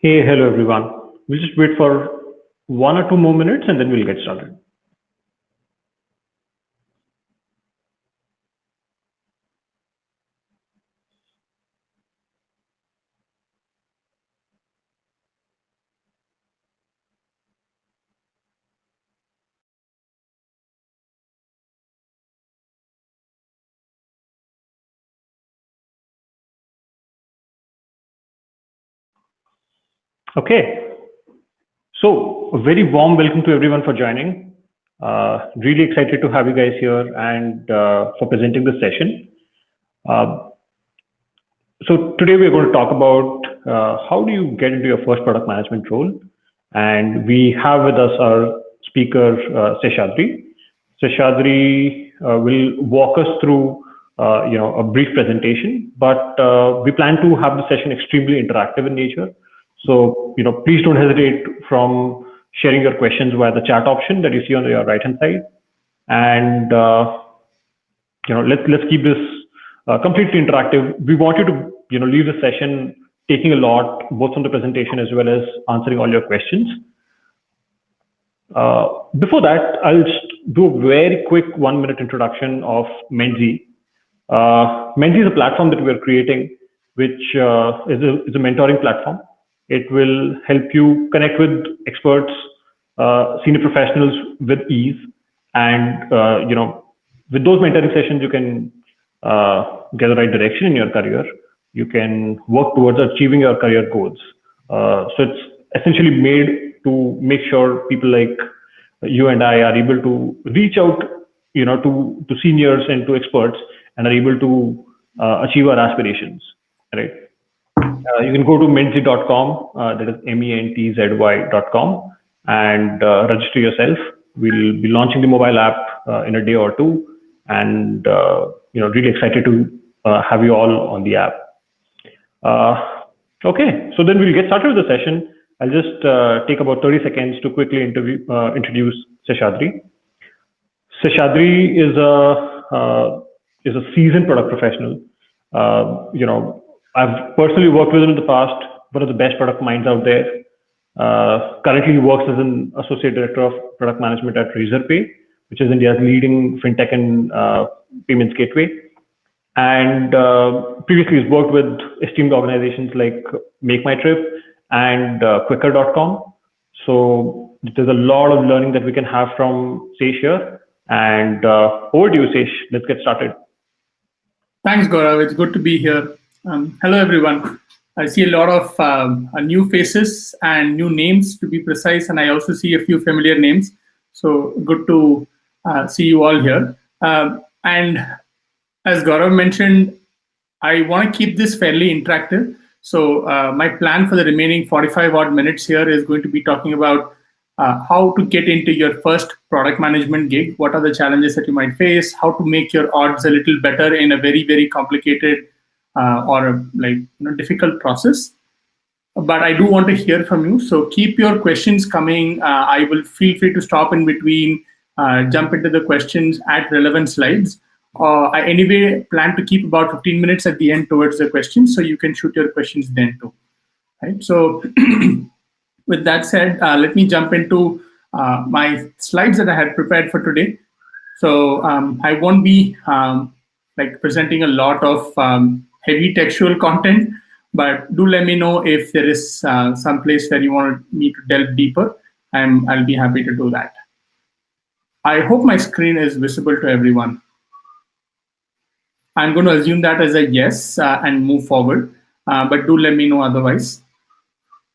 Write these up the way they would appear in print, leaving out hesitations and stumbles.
Hey, hello everyone. We'll just wait for 1 or 2 more minutes and then we'll get started. Okay, so a very warm welcome to everyone for joining. Really excited to have you guys here and for presenting this session. Uh, so today we're going to talk about how do you get into your first product management role, and we have with us our speaker Seshadri. Seshadri will walk us through a brief presentation, but we plan to have the session extremely interactive in nature. So please don't hesitate from sharing your questions via the chat option that you see on your right hand side, and let's keep this completely interactive. We want you to leave the session taking a lot both from the presentation as well as answering all your questions. Before that, I'll just do a very quick 1 minute introduction of Menzi. Menzi is a platform that we're creating, which is a mentoring platform. It will help you connect with experts, senior professionals with ease, and with those mentoring sessions, you can get the right direction in your career. You can work towards achieving your career goals. So it's essentially made to make sure people like you and I are able to reach out, to seniors and to experts, and are able to achieve our aspirations. Right? You can go to mentzy.com, that is mentzy.com, and register yourself. We'll be launching the mobile app in a day or two, and really excited to have you all on the app. Okay, so then we'll get started with the session. I'll just take about 30 seconds to quickly introduce Seshadri. Seshadri is a seasoned product professional. I've personally worked with him in the past. One of the best product minds out there. Currently, he works as an associate director of product management at Razorpay, which is India's leading fintech and payments gateway. And previously, he's worked with esteemed organizations like Make My Trip and Quicker.com. So there's a lot of learning that we can have from Sesh here. And over to you, Sesh. Let's get started. Thanks, Gaurav. It's good to be here. Hello, everyone. I see a lot of new faces and new names, to be precise, and I also see a few familiar names. So good to see you all here. And as Gaurav mentioned, I want to keep this fairly interactive. So my plan for the remaining 45 odd minutes here is going to be talking about how to get into your first product management gig. What are the challenges that you might face? How to make your odds a little better in a very, very complicated or difficult process. But I do want to hear from you. So keep your questions coming. I will feel free to stop in between, jump into the questions at relevant slides. I anyway plan to keep about 15 minutes at the end towards the questions, so you can shoot your questions then too. Right. So with that said, let me jump into my slides that I had prepared for today. So I won't be presenting a lot of heavy textual content, but do let me know if there is some place where you want me to delve deeper. I'll be happy to do that. I hope my screen is visible to everyone. I'm going to assume that as a yes and move forward, but do let me know otherwise.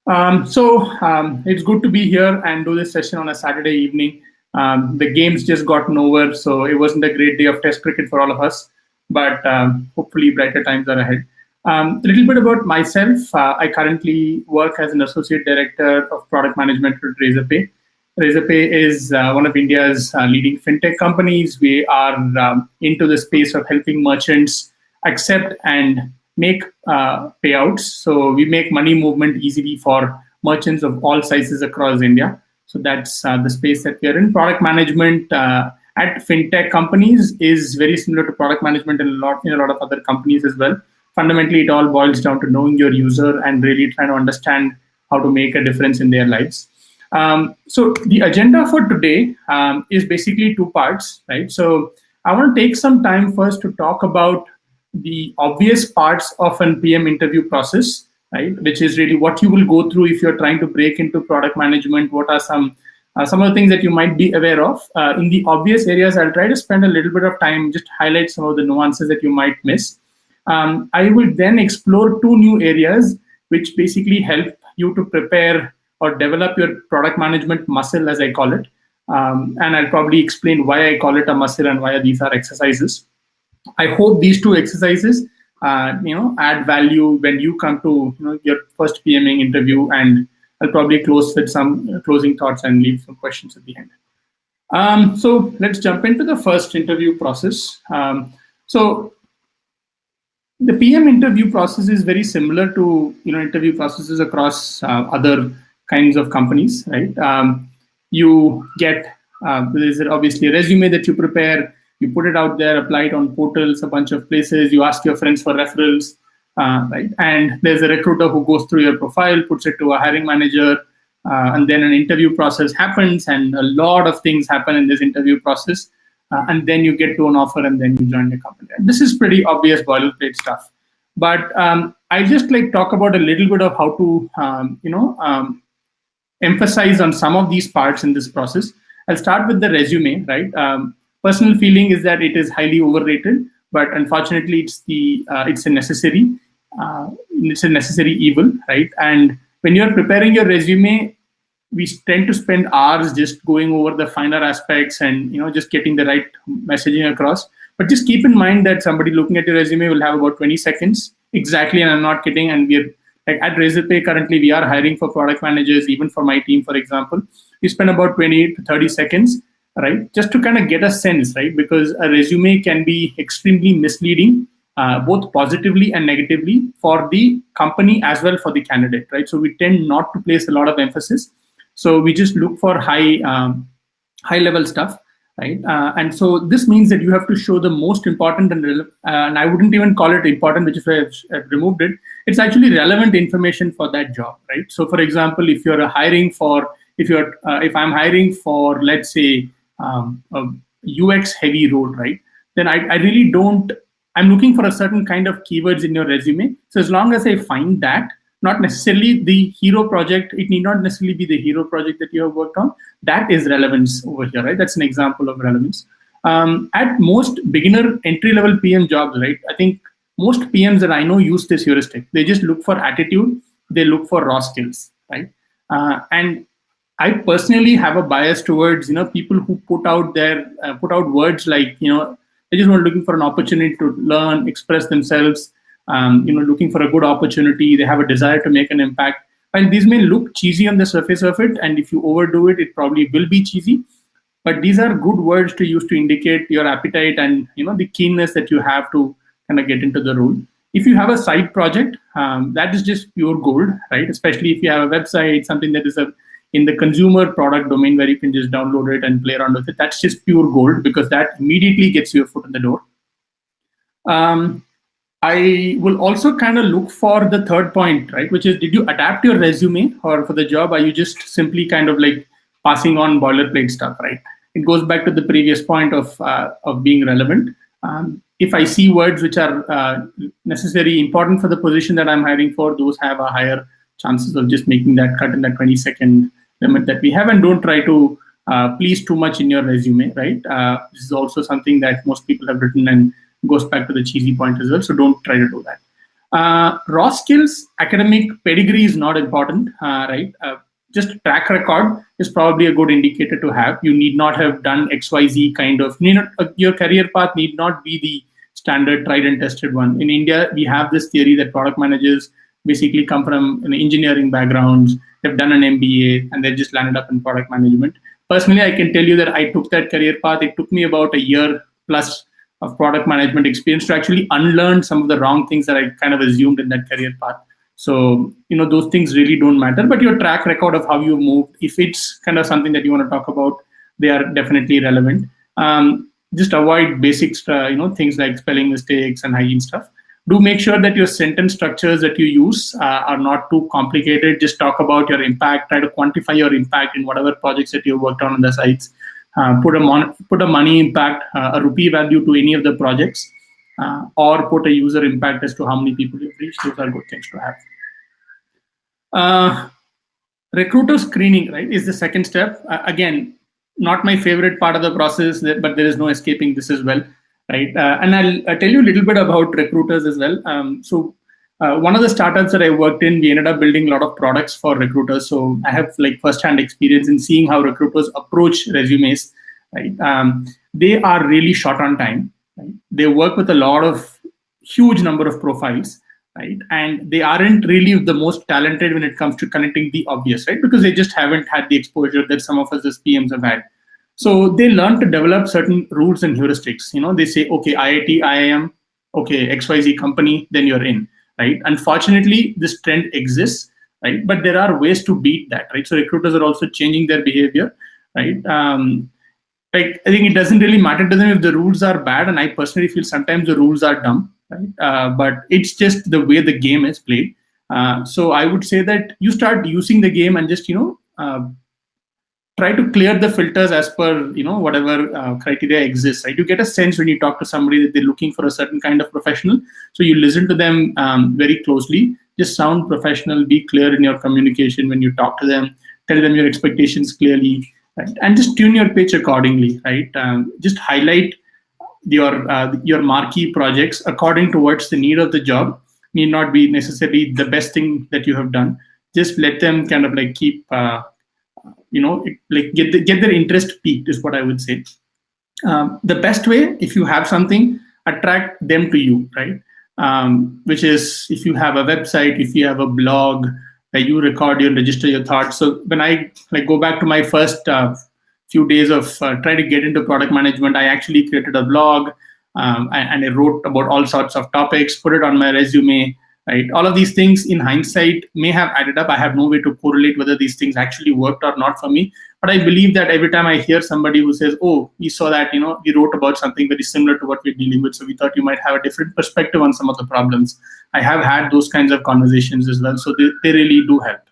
It's good to be here and do this session on a Saturday evening. The games just gotten over, so it wasn't a great day of test cricket for all of us, but hopefully brighter times are ahead. A little bit about myself. I currently work as an associate director of product management at Razorpay. Razorpay is one of India's leading fintech companies. We are into the space of helping merchants accept and make payouts. So we make money movement easily for merchants of all sizes across India. So that's the space that we are in. Product management at fintech companies is very similar to product management in a lot of other companies as well. Fundamentally, it all boils down to knowing your user and really trying to understand how to make a difference in their lives. So the agenda for today is basically two parts, right? So I want to take some time first to talk about the obvious parts of an PM interview process, right? Which is really what you will go through if you're trying to break into product management. What are some of the things that you might be aware of? In the obvious areas, I'll try to spend a little bit of time just highlight some of the nuances that you might miss. I will then explore two new areas which basically help you to prepare or develop your product management muscle, as I call it. And I'll probably explain why I call it a muscle and why these are exercises. I hope these two exercises, add value when you come to your first PMing interview, and I'll probably close with some closing thoughts and leave some questions at the end. So let's jump into the first interview process. So the PM interview process is very similar to interview processes across other kinds of companies, right? You get there's obviously a resume that you prepare. You put it out there, apply it on portals, a bunch of places. You ask your friends for referrals, right? And there's a recruiter who goes through your profile, puts it to a hiring manager, and then an interview process happens, and a lot of things happen in this interview process. And then you get to an offer, and then you join the company. This is pretty obvious boilerplate stuff. But I just talk about a little bit of how to, emphasize on some of these parts in this process. I'll start with the resume, right? Personal feeling is that it is highly overrated, but unfortunately, it's a necessary evil, right? And when you're preparing your resume, we tend to spend hours just going over the finer aspects and just getting the right messaging across. But just keep in mind that somebody looking at your resume will have about 20 seconds exactly, and I'm not kidding. And we're at Razorpay currently, we are hiring for product managers, even for my team, for example. We spend about 20 to 30 seconds, right, just to kind of get a sense, right? Because a resume can be extremely misleading, both positively and negatively for the company as well for the candidate, right? So we tend not to place a lot of emphasis. So we just look for high level stuff, right? And so this means that you have to show the most important and I wouldn't even call it important, which is why I've removed it. It's actually relevant information for that job, right? So for example, if I'm hiring for, let's say, a UX heavy role, right? Then I really don't, I'm looking for a certain kind of keywords in your resume. So as long as I find that, not necessarily the hero project, it need not necessarily be the hero project that you have worked on, that is relevance over here, right? That's an example of relevance. At most beginner entry-level PM jobs, right? I think most PMs that I know use this heuristic. They just look for attitude, they look for raw skills, right? And I personally have a bias towards people who put out words like they just want looking for an opportunity to learn, express themselves, looking for a good opportunity. They have a desire to make an impact. And these may look cheesy on the surface of it, and if you overdo it, it probably will be cheesy. But these are good words to use to indicate your appetite and the keenness that you have to kind of get into the role. If you have a side project, that is just pure gold, right? Especially if you have a website, something that is in the consumer product domain where you can just download it and play around with it. That's just pure gold because that immediately gets you a foot in the door. I will also kind of look for the third point, right? Which is, did you adapt your resume or for the job? Are you just simply kind of passing on boilerplate stuff, right? It goes back to the previous point of being relevant. If I see words which are necessary, important for the position that I'm hiring for, those have a higher chances of just making that cut in that 20-second limit that we have. And don't try to please too much in your resume, right? This is also something that most people have written and goes back to the cheesy point as well. So don't try to do that. Raw skills, academic pedigree is not important, right? Just track record is probably a good indicator to have. You need not have done XYZ kind of, your career path need not be the standard tried and tested one. In India, we have this theory that product managers basically come from engineering backgrounds, they've done an MBA, and they've just landed up in product management. Personally, I can tell you that I took that career path. It took me about a year plus of product management experience to actually unlearn some of the wrong things that I kind of assumed in that career path. So, those things really don't matter, but your track record of how you moved, if it's kind of something that you want to talk about, they are definitely relevant. Just avoid basics, things like spelling mistakes and hygiene stuff. Do make sure that your sentence structures that you use are not too complicated. Just talk about your impact, try to quantify your impact in whatever projects that you worked on the sites. Put a money impact, a rupee value to any of the projects, or put a user impact as to how many people you've reached. Those are good things to have. Recruiter screening, right, is the second step. Again, not my favorite part of the process, but there is no escaping this as well, right? And I'll tell you a little bit about recruiters as well. One of the startups that I worked in, we ended up building a lot of products for recruiters. So I have like first-hand experience in seeing how recruiters approach resumes, right? They are really short on time, right? They work with a lot of huge number of profiles, right? And they aren't really the most talented when it comes to connecting the obvious, right? Because they just haven't had the exposure that some of us as PMs have had. So they learn to develop certain rules and heuristics. They say, okay, IIT, IIM, okay, XYZ company, then you're in, right? Unfortunately, this trend exists, right? But there are ways to beat that, right? So recruiters are also changing their behavior, right? I think it doesn't really matter to them if the rules are bad, and I personally feel sometimes the rules are dumb, right? But it's just the way the game is played. So I would say that you start using the game and just try to clear the filters as per whatever criteria exists, right? You get a sense when you talk to somebody that they're looking for a certain kind of professional, so you listen to them very closely. Just sound professional, be clear in your communication when you talk to them, tell them your expectations clearly, right? And just tune your pitch accordingly, right? Just highlight your marquee projects according to what's the need of the job. Need not be necessarily the best thing that you have done. Just let them kind of like keep get their interest peaked is what I would say. The best way, if you have something, attract them to you, right? Which is if you have a website, if you have a blog, where you record, you register your thoughts. So when I go back to my first few days of trying to get into product management, I actually created a blog and I wrote about all sorts of topics, put it on my resume, right? All of these things in hindsight may have added up. I have no way to correlate whether these things actually worked or not for me. But I believe that every time I hear somebody who says, oh, we saw that, we wrote about something very similar to what we're dealing with. So we thought you might have a different perspective on some of the problems. I have had those kinds of conversations as well. So they really do help.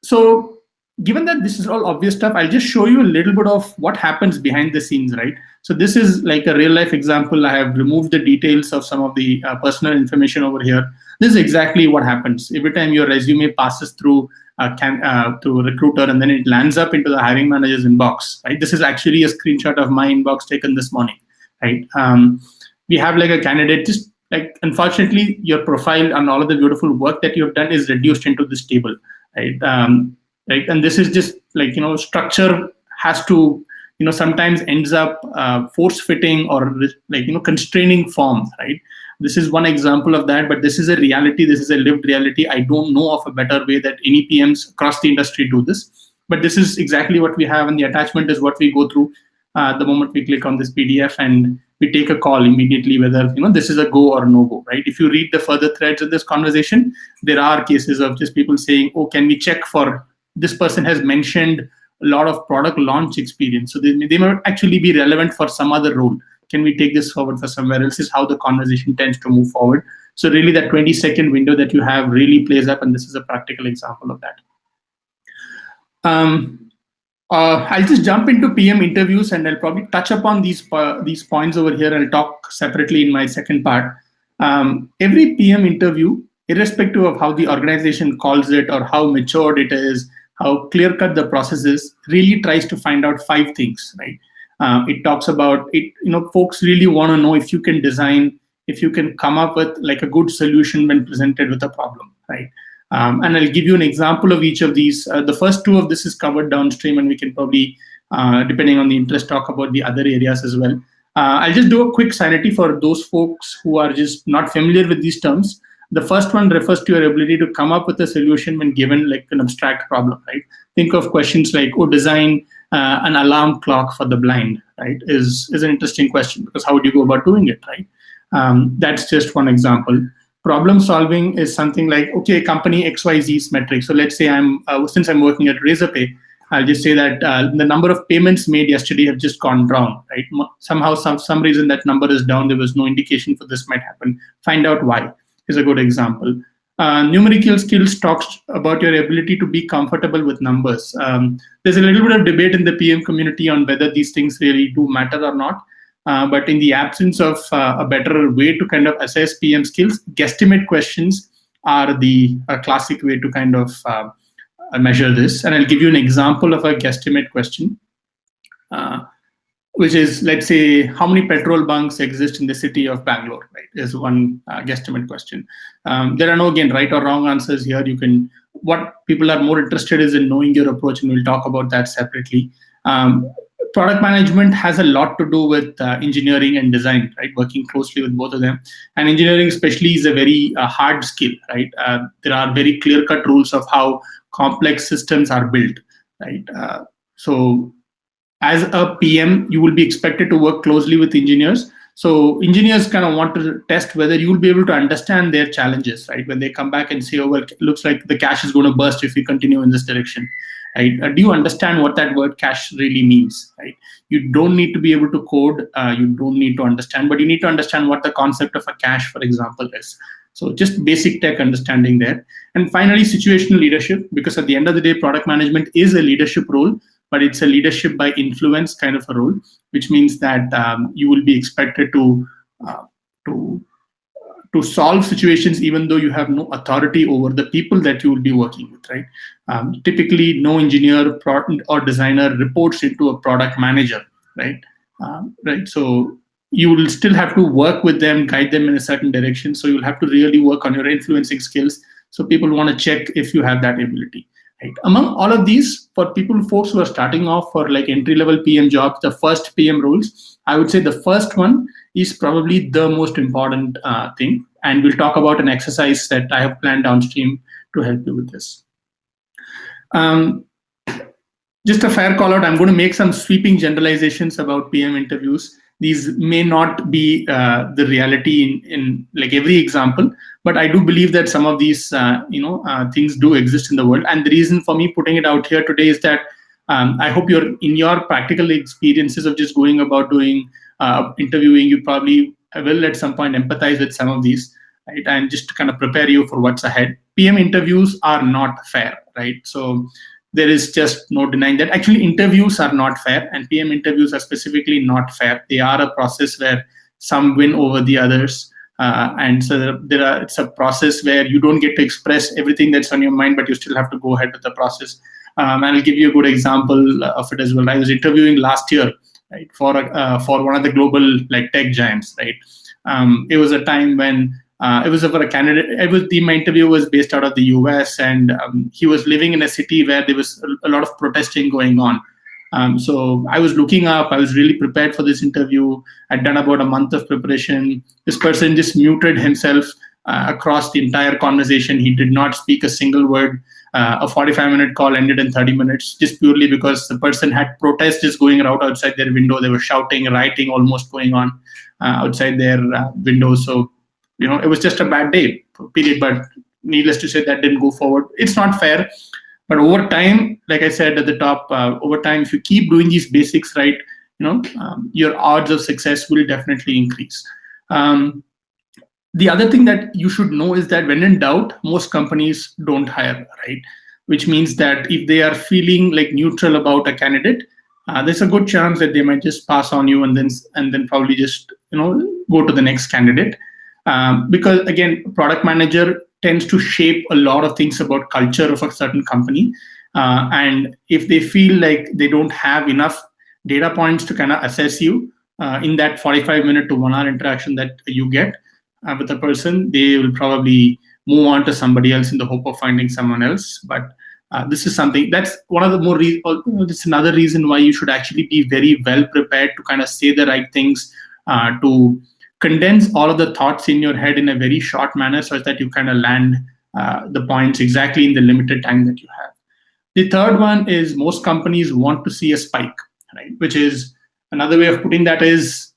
So given that this is all obvious stuff, I'll just show you a little bit of what happens behind the scenes, right? So this is like a real life example. I have removed the details of some of the personal information over here. This is exactly what happens. Every time your resume passes through to a recruiter and then it lands up into the hiring manager's inbox, right? This is actually a screenshot of my inbox taken this morning, right? We have like a candidate, just like, unfortunately, your profile and all of the beautiful work that you have done is reduced into this table, right? Right, and this is just like, structure has to, sometimes ends up force fitting or like, constraining form, right? This is one example of that, but this is a reality. This is a lived reality. I don't know of a better way that any PMs across the industry do this, but this is exactly what we have. And the attachment is what we go through the moment we click on this PDF, and we take a call immediately whether this is a go or no go, right? If you read the further threads of this conversation, there are cases of just people saying, oh, can we check for this person has mentioned a lot of product launch experience, so they might actually be relevant for some other role. Can we take this forward for somewhere else? Is how the conversation tends to move forward. So really that 20-second window that you have really plays up, and this is a practical example of that. I'll just jump into PM interviews, and I'll probably touch upon these points over here. I'll talk separately in my second part. Every PM interview, irrespective of how the organization calls it or how matured it is, how clear-cut the process is, really tries to find out 5 things, right? It talks about it, folks really want to know if you can design, if you can come up with like a good solution when presented with a problem, right? And I'll give you an example of each of these. The first 2 of this is covered downstream, and we can probably, depending on the interest, talk about the other areas as well. I'll just do a quick sanity for those folks who are just not familiar with these terms. The first one refers to your ability to come up with a solution when given like an abstract problem, right? Think of questions like, oh, design an alarm clock for the blind, right? Is an interesting question, because how would you go about doing it, right? That's just one example. Problem solving is something like, okay, company XYZ's metric. So let's say since I'm working at Razorpay, I'll just say that the number of payments made yesterday have just gone down, right? Somehow, some reason that number is down. There was no indication for this might happen. Find out why is a good example. Numerical skills talks about your ability to be comfortable with numbers. There's a little bit of debate in the PM community on whether these things really do matter or not. But in the absence of a better way to kind of assess PM skills, guesstimate questions are the classic way to kind of measure this. And I'll give you an example of a guesstimate question, which is, let's say, how many petrol bunks exist in the city of Bangalore, right? Is one guesstimate question. There are no, again, right or wrong answers here. What people are more interested is in knowing your approach, and we'll talk about that separately. Product management has a lot to do with engineering and design, right? Working closely with both of them. And engineering especially is a very hard skill, right? There are very clear-cut rules of how complex systems are built, right? So as a PM, you will be expected to work closely with engineers. So engineers kind of want to test whether you will be able to understand their challenges, right? When they come back and say, oh, well, it looks like the cache is going to burst if we continue in this direction, right? Do you understand what that word cache really means, right? You don't need to be able to code, you don't need to understand, but you need to understand what the concept of a cache, for example, is. So just basic tech understanding there. And finally, situational leadership, because at the end of the day, product management is a leadership role, but it's a leadership by influence kind of a role, which means that you will be expected to solve situations even though you have no authority over the people that you will be working with, right? Typically, no engineer or designer reports into a product manager, right? Right. So you will still have to work with them, guide them in a certain direction. So you'll have to really work on your influencing skills. So people want to check if you have that ability. Right. Among all of these, for folks who are starting off for like entry-level PM jobs, the first PM roles, I would say the first one is probably the most important thing. And we'll talk about an exercise that I have planned downstream to help you with this. Just a fair call out, I'm going to make some sweeping generalizations about PM interviews. These may not be the reality in like every example, but I do believe that some of these things do exist in the world. And the reason for me putting it out here today is that I hope in your practical experiences of just going about doing interviewing, you probably will at some point empathize with some of these, right? And just to kind of prepare you for what's ahead. PM interviews are not fair, right? So there is just no denying that. Actually, interviews are not fair, and PM interviews are specifically not fair. They are a process where some win over the others. And so it's a process where you don't get to express everything that's on your mind, but you still have to go ahead with the process. And I'll give you a good example of it as well. I was interviewing last year, right, for one of the global like tech giants, right? It was a time when it was for a candidate. My interview was based out of the US, and he was living in a city where there was a lot of protesting going on. So I was looking up, I was really prepared for this interview. I'd done about a month of preparation. This person just muted himself across the entire conversation. He did not speak a single word. A 45-minute call ended in 30 minutes, just purely because the person had protests just going around outside their window. They were shouting, rioting almost going on outside their window. So, it was just a bad day, period. But needless to say, that didn't go forward. It's not fair. But over time, like I said at the top, over time, if you keep doing these basics right, your odds of success will definitely increase. The other thing that you should know is that when in doubt, most companies don't hire, right? Which means that if they are feeling like neutral about a candidate, there's a good chance that they might just pass on you and then probably just go to the next candidate. Because again, product manager tends to shape a lot of things about culture of a certain company. And if they feel like they don't have enough data points to kind of assess you in that 45-minute to 1 hour interaction that you get with a person, they will probably move on to somebody else in the hope of finding someone else. But this is something that's one of the it's another reason why you should actually be very well prepared to kind of say the right things, to condense all of the thoughts in your head in a very short manner so that you kind of land the points exactly in the limited time that you have. The third one is most companies want to see a spike, right? Which is another way of putting that is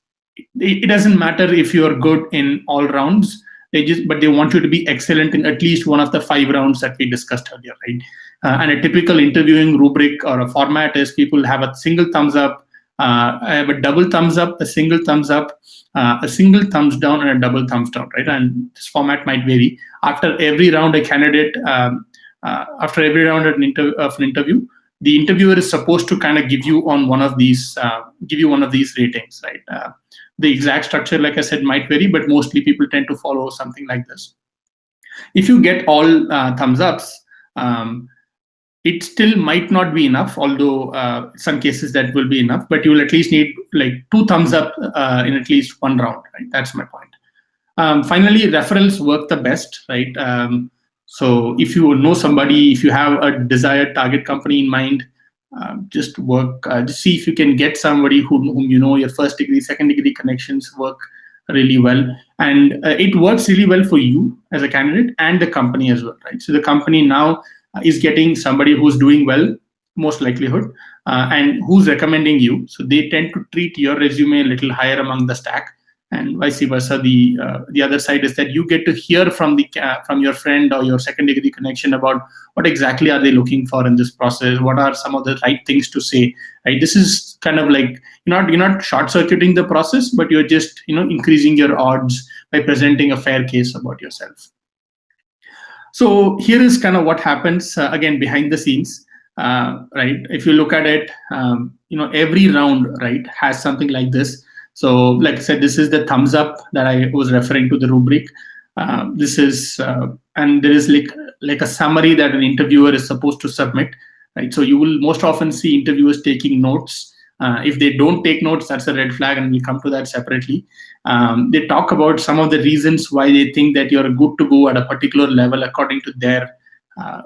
it doesn't matter if you're good in all rounds, but they want you to be excellent in at least one of the 5 rounds that we discussed earlier, right? And a typical interviewing rubric or a format is people have a single thumbs up, I have a double thumbs up, a single thumbs up, a single thumbs down, and a double thumbs down, right? And this format might vary. After every round, a candidate, after every round of an interview, the interviewer is supposed to kind of give you one of these ratings, right? The exact structure, like I said, might vary, but mostly people tend to follow something like this. If you get all thumbs ups, it still might not be enough, although some cases that will be enough, but you will at least need like 2 thumbs up in at least one round, right? That's my point. Finally, referrals work the best, right? So if you know somebody, if you have a desired target company in mind, just see if you can get somebody whom you know, your first degree, second degree connections work really well. And it works really well for you as a candidate and the company as well, right? So the company now is getting somebody who's doing well, most likelihood, and who's recommending you. So they tend to treat your resume a little higher among the stack, and vice versa. The other side is that you get to hear from your friend or your second degree connection about what exactly are they looking for in this process. What are some of the right things to say? Right. This is kind of like you're not short circuiting the process, but you're just increasing your odds by presenting a fair case about yourself. So here is kind of what happens again behind the scenes, right? If you look at it, every round, right, has something like this. So like I said, this is the thumbs up that I was referring to, the rubric. This is, and there is like a summary that an interviewer is supposed to submit, right? So you will most often see interviewers taking notes. If they don't take notes, that's a red flag, and we'll come to that separately. They talk about some of the reasons why they think that you're good to go at a particular level according to their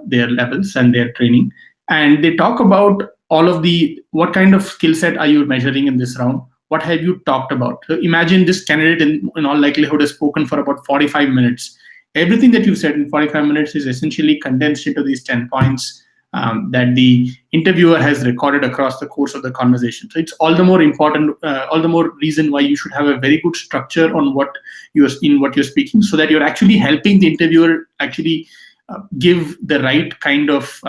levels and their training. And they talk about all of what kind of skill set are you measuring in this round? What have you talked about? So imagine this candidate in all likelihood has spoken for about 45 minutes. Everything that you've said in 45 minutes is essentially condensed into these 10 points that the interviewer has recorded across the course of the conversation. So it's all the more important, all the more reason why you should have a very good structure on what you're speaking, so that you're actually helping the interviewer actually give the right kind of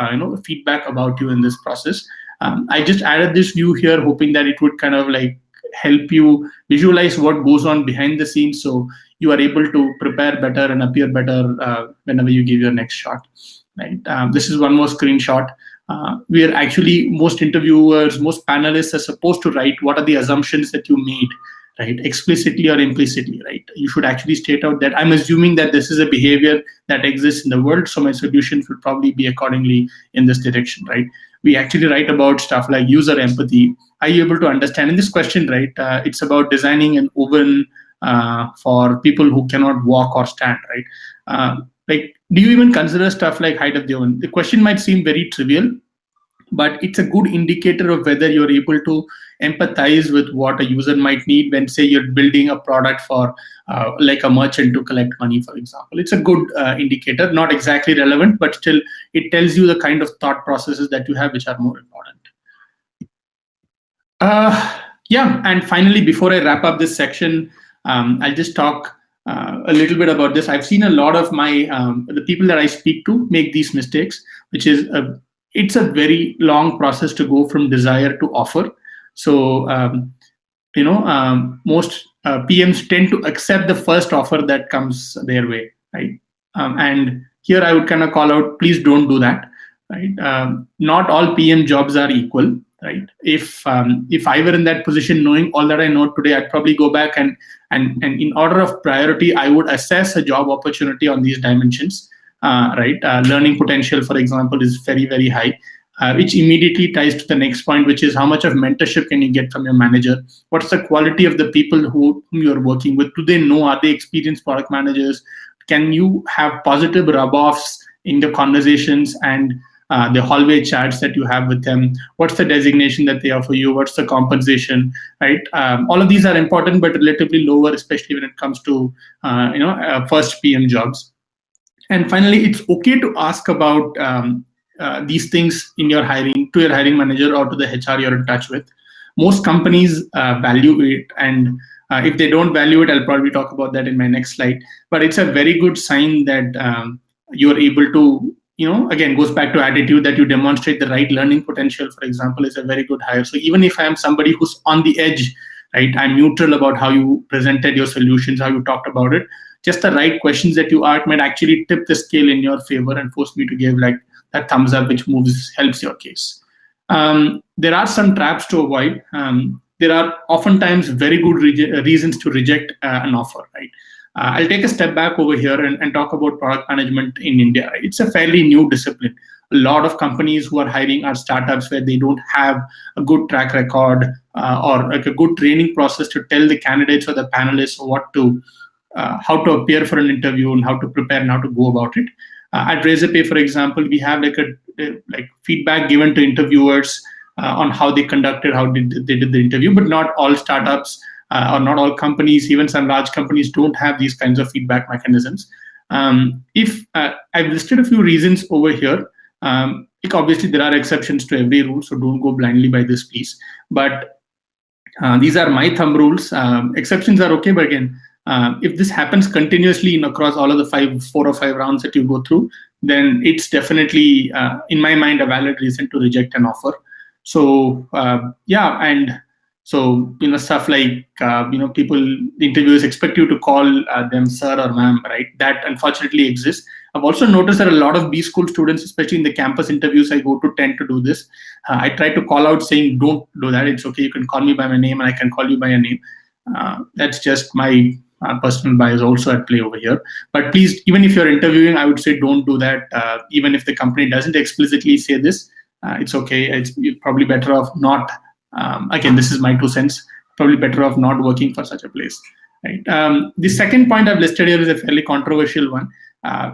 feedback about you in this process. I just added this view here, hoping that it would kind of like help you visualize what goes on behind the scenes, so you are able to prepare better and appear better whenever you give your next shot. Right. This is one more screenshot. Where actually most interviewers, most panelists are supposed to write what are the assumptions that you made, right, explicitly or implicitly, right? You should actually state out that I'm assuming that this is a behavior that exists in the world, so my solution should probably be accordingly in this direction, right? We actually write about stuff like user empathy. Are you able to understand? In this question, right, it's about designing an oven for people who cannot walk or stand, right? Like, do you even consider stuff like height of the oven? The question might seem very trivial, but it's a good indicator of whether you're able to empathize with what a user might need when, say, you're building a product for like a merchant to collect money, for example. It's a good indicator, not exactly relevant, but still it tells you the kind of thought processes that you have which are more important. Yeah, and finally, before I wrap up this section, I'll just talk a little bit about this. I've seen a lot of the people that I speak to make these mistakes, which is it's a very long process to go from desire to offer. So most PMs tend to accept the first offer that comes their way, right? And here I would kind of call out, please don't do that, right? Not all PM jobs are equal, right? If I were in that position, knowing all that I know today, I'd probably go back and in order of priority, I would assess a job opportunity on these dimensions, right? Learning potential, for example, is very, very high, which immediately ties to the next point, which is how much of mentorship can you get from your manager? What's the quality of the people whom you're working with? Do they know? Are they experienced product managers? Can you have positive rub-offs in the conversations and the hallway chats that you have with them? What's the designation that they offer you? What's the compensation, right? All of these are important, but relatively lower, especially when it comes to first PM jobs. And finally, it's okay to ask about these things in your hiring, to your hiring manager or to the HR you're in touch with. Most companies value it, and if they don't value it, I'll probably talk about that in my next slide. But it's a very good sign that you're able to again, goes back to attitude, that you demonstrate the right learning potential, for example, is a very good hire. So even if I am somebody who's on the edge, right, I'm neutral about how you presented your solutions, how you talked about it. Just the right questions that you ask might actually tip the scale in your favor and force me to give like that thumbs up, which helps your case. There are some traps to avoid. There are oftentimes very good reasons to reject an offer, right? I'll take a step back over here and talk about product management in India. Right? It's a fairly new discipline. A lot of companies who are hiring are startups where they don't have a good track record or like a good training process to tell the candidates or the panelists how to appear for an interview and how to prepare and how to go about it. At Razorpay, for example, we have like feedback given to interviewers on how they conducted, how they did the interview, but not all startups or not all companies, even some large companies, don't have these kinds of feedback mechanisms. If I've listed a few reasons over here, obviously there are exceptions to every rule, so don't go blindly by this, please. But these are my thumb rules. Exceptions are okay, but again, if this happens continuously across all of the 4 or 5 rounds that you go through, then it's definitely, in my mind, a valid reason to reject an offer. So and so stuff like the interviewers expect you to call them sir or ma'am, right? That unfortunately exists. I've also noticed that a lot of B school students, especially in the campus interviews I go to, tend to do this. I try to call out saying, don't do that. It's okay. You can call me by my name and I can call you by your name. That's just my personal bias also at play over here. But please, even if you're interviewing, I would say don't do that. Even if the company doesn't explicitly say this, it's okay. You're probably better off not. Again, this is my 2 cents. Probably better off not working for such a place. Right. The second point I've listed here is a fairly controversial one.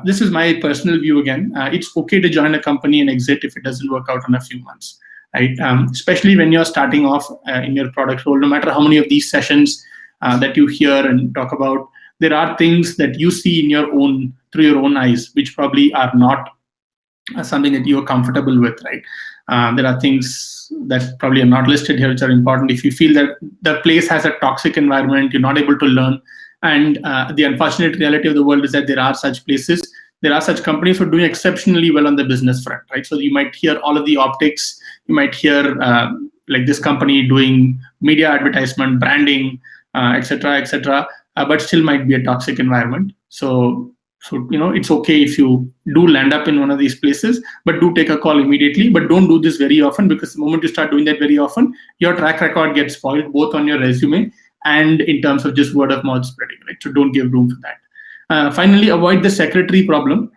This is my personal view again. It's okay to join a company and exit if it doesn't work out in a few months. Right. Especially when you're starting off in your product role, no matter how many of these sessions that you hear and talk about, there are things that you see through your own eyes, which probably are not something that you are comfortable with, right? There are things that probably are not listed here which are important. If you feel that the place has a toxic environment, you're not able to learn, and the unfortunate reality of the world is that there are such places, there are such companies who are doing exceptionally well on the business front, right? So you might hear all of the optics, you might hear like this company doing media advertisement, branding, etc., but still might be a toxic environment. So it's okay if you do land up in one of these places, but do take a call immediately. But don't do this very often, because the moment you start doing that very often, your track record gets spoiled, both on your resume and in terms of just word of mouth spreading, right? So don't give room for that. Finally, avoid the secretary problem,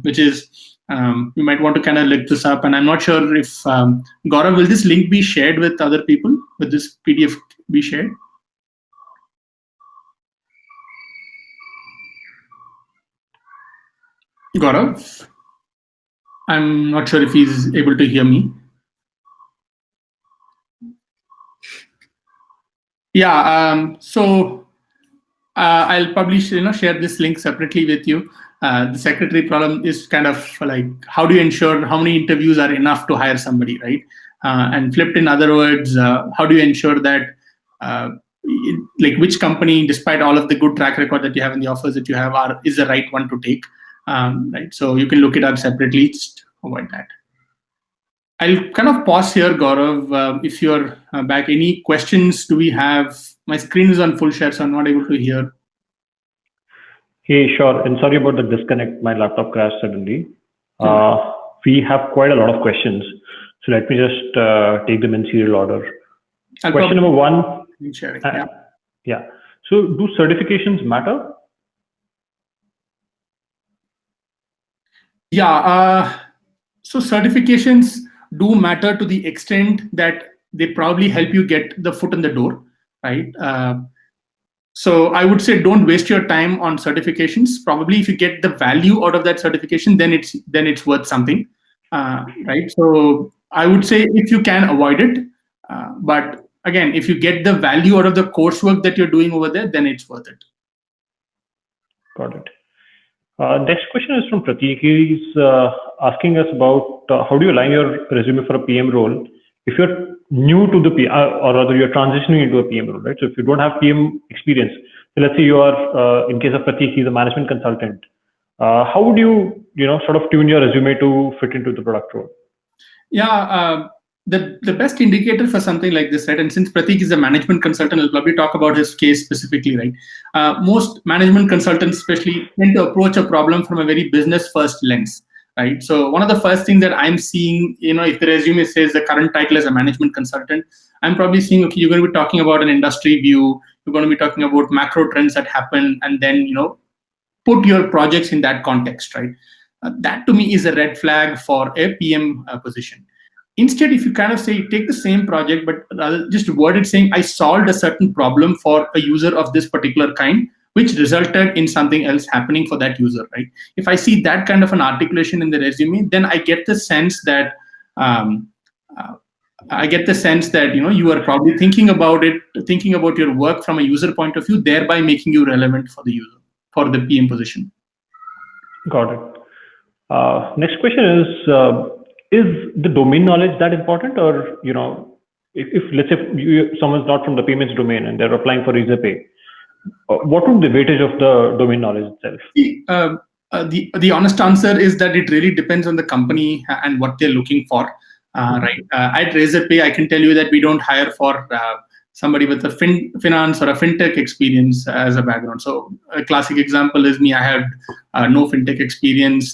which is you might want to kind of look this up. And I'm not sure if Gaurav, will this link be shared with other people? Will this PDF be shared? Gaurav, I'm not sure if he's able to hear me. Yeah, so I'll probably share this link separately with you. The secretary problem is kind of like, how do you ensure how many interviews are enough to hire somebody, right? And flipped in other words, how do you ensure that like which company, despite all of the good track record that you have and the offers that you have, is the right one to take? Right, so you can look it up separately. Just avoid that. I'll kind of pause here, Gaurav. If you're back, any questions do we have? My screen is on full share, so I'm not able to hear. Hey, sure. And sorry about the disconnect. My laptop crashed suddenly. We have quite a lot of questions. So let me just take them in serial order. Question number 1. Yeah. So do certifications matter? Yeah. So certifications do matter to the extent that they probably help you get the foot in the door, right? So I would say don't waste your time on certifications. Probably if you get the value out of that certification, then it's worth something, right? So I would say if you can avoid it, but again, if you get the value out of the coursework that you're doing over there, then it's worth it. Got it. Next question is from Prateek. He's asking us about how do you align your resume for a PM role if you're new to the PM, or rather you're transitioning into a PM role, right? So if you don't have PM experience, so let's say you are, in case of Prateek, he's a management consultant. How would you, sort of tune your resume to fit into the product role? Yeah, the best indicator for something like this, right? And since Pratik is a management consultant, I'll probably talk about his case specifically, right? Most management consultants, especially, tend to approach a problem from a very business-first lens, right? So one of the first things that I'm seeing, if the resume says the current title is a management consultant, I'm probably seeing, okay, you're going to be talking about an industry view, you're going to be talking about macro trends that happen, and then put your projects in that context, right? That to me is a red flag for a PM position. Instead, if you kind of say, take the same project, but rather just word it saying, I solved a certain problem for a user of this particular kind, which resulted in something else happening for that user, right? If I see that kind of an articulation in the resume, then I get the sense that you are probably thinking about your work from a user point of view, thereby making you relevant for the user, for the PM position. Got it. Next question is the domain knowledge that important? Or, if let's say someone's not from the payments domain and they're applying for EasyPay, what would the weightage of the domain knowledge itself? The honest answer is that it really depends on the company and what they're looking for. Right. At Razorpay, I can tell you that we don't hire for somebody with a finance or a fintech experience as a background. So a classic example is me. I had no fintech experience,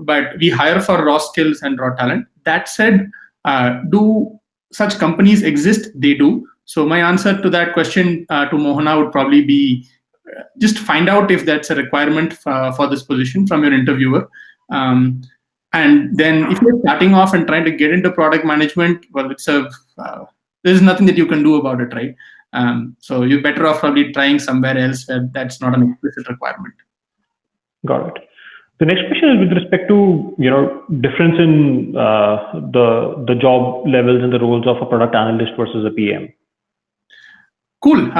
but we hire for raw skills and raw talent. That said, do such companies exist? They do. So my answer to that question to Mohana would probably be just find out if that's a requirement for this position from your interviewer. And then if you're starting off and trying to get into product management, well, there's nothing that you can do about it, right? So you're better off probably trying somewhere else where that's not an explicit requirement. Got it. The next question is with respect to difference in the job levels and the roles of a product analyst versus a PM. Cool.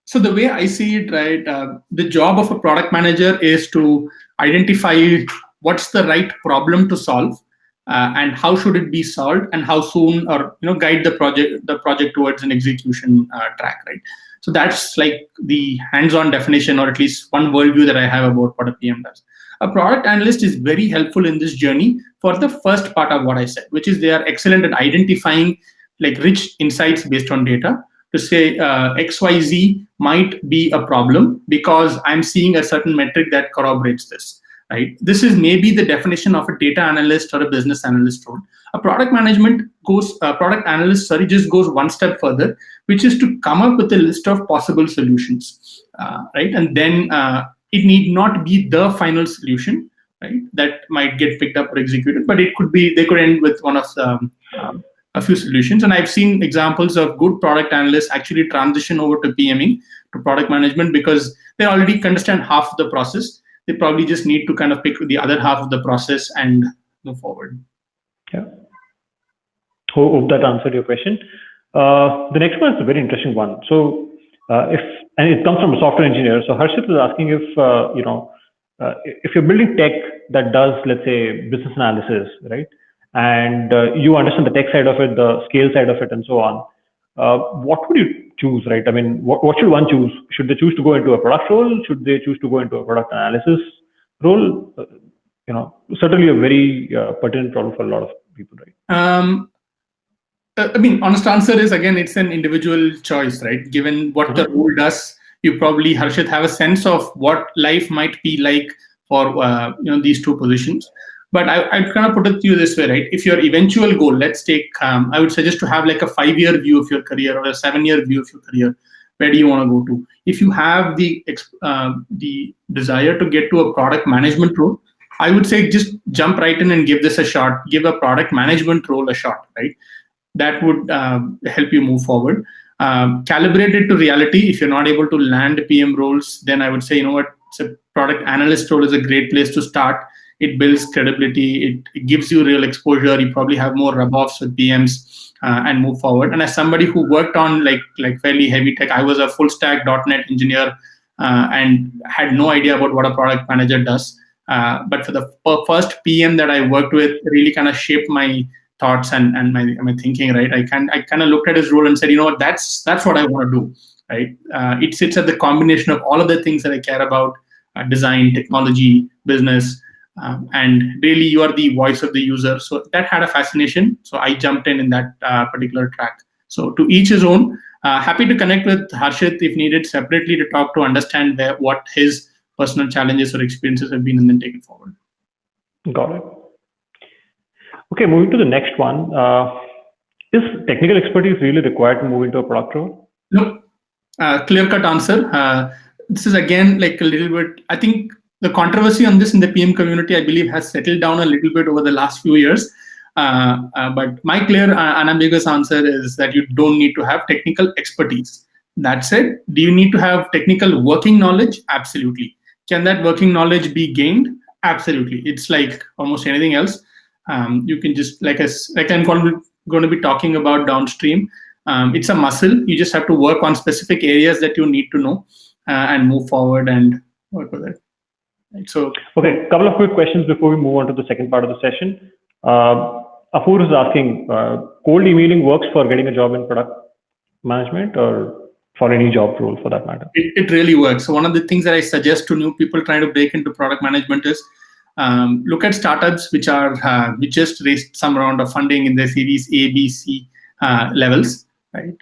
So the way I see it, right, the job of a product manager is to identify what's the right problem to solve, and how should it be solved, and how soon, or guide the project towards an execution track, right? So that's like the hands-on definition, or at least one worldview that I have about what a PM does. A product analyst is very helpful in this journey for the first part of what I said, which is they are excellent at identifying like rich insights based on data to say XYZ might be a problem because I'm seeing a certain metric that corroborates this. Right? This is maybe the definition of a data analyst or a business analyst role. A product analyst just goes one step further, which is to come up with a list of possible solutions, right? And then it need not be the final solution, right? That might get picked up or executed, but it could be, they could end with one of the, a few solutions. And I've seen examples of good product analysts actually transition over to PMing, to product management, because they already understand half of the process. They probably just need to kind of pick the other half of the process and move forward. Yeah. Hope that answered your question. The next one is a very interesting one. So and it comes from a software engineer. So Harshit is asking if you're building tech that does, let's say, business analysis, right? And you understand the tech side of it, the scale side of it, and so on. What would you choose, right? I mean, what should one choose? Should they choose to go into a product role? Should they choose to go into a product analysis role? Certainly a very pertinent problem for a lot of people, right? I mean, honest answer is, again, it's an individual choice, right? Given what the role does, you probably, Harshit, have a sense of what life might be like for these two positions. But I'd kind of put it to you this way, right? If your eventual goal, let's take, I would suggest to have like a 5-year view of your career or a 7-year view of your career. Where do you want to go to? If you have the desire to get to a product management role, I would say just jump right in and give this a shot. Give a product management role a shot, right? That would help you move forward. Calibrate it to reality. If you're not able to land PM roles, then I would say, it's a product analyst role is a great place to start. It builds credibility. It gives you real exposure. You probably have more rub-offs with PMs and move forward. And as somebody who worked on like fairly heavy tech, I was a full stack .NET engineer and had no idea about what a product manager does. But for the first PM that I worked with, really kind of shaped my thoughts and my thinking. Right, I kind of looked at his role and said, that's what I want to do. Right, it sits at the combination of all of the things that I care about. design, technology, business, and really you are the voice of the user. So that had a fascination. So I jumped in that particular track. So to each his own. Happy to connect with Harshit if needed separately to talk to understand what his personal challenges or experiences have been and then take it forward. Got it. Okay, moving to the next one. Is technical expertise really required to move into a product role? No. Clear-cut answer. This is again like a little bit, I think the controversy on this in the PM community, I believe, has settled down a little bit over the last few years. But my clear, unambiguous answer is that you don't need to have technical expertise. That said, do you need to have technical working knowledge? Absolutely. Can that working knowledge be gained? Absolutely. It's like almost anything else. You can just, like I'm going to be talking about downstream, it's a muscle. You just have to work on specific areas that you need to know and move forward and work with it. Right, so, okay, a couple of quick questions before we move on to the second part of the session. Apoor is asking, cold emailing works for getting a job in product management or for any job role for that matter? It really works. So one of the things that I suggest to new people trying to break into product management is look at startups which just raised some round of funding in their series A, B, C levels. Right?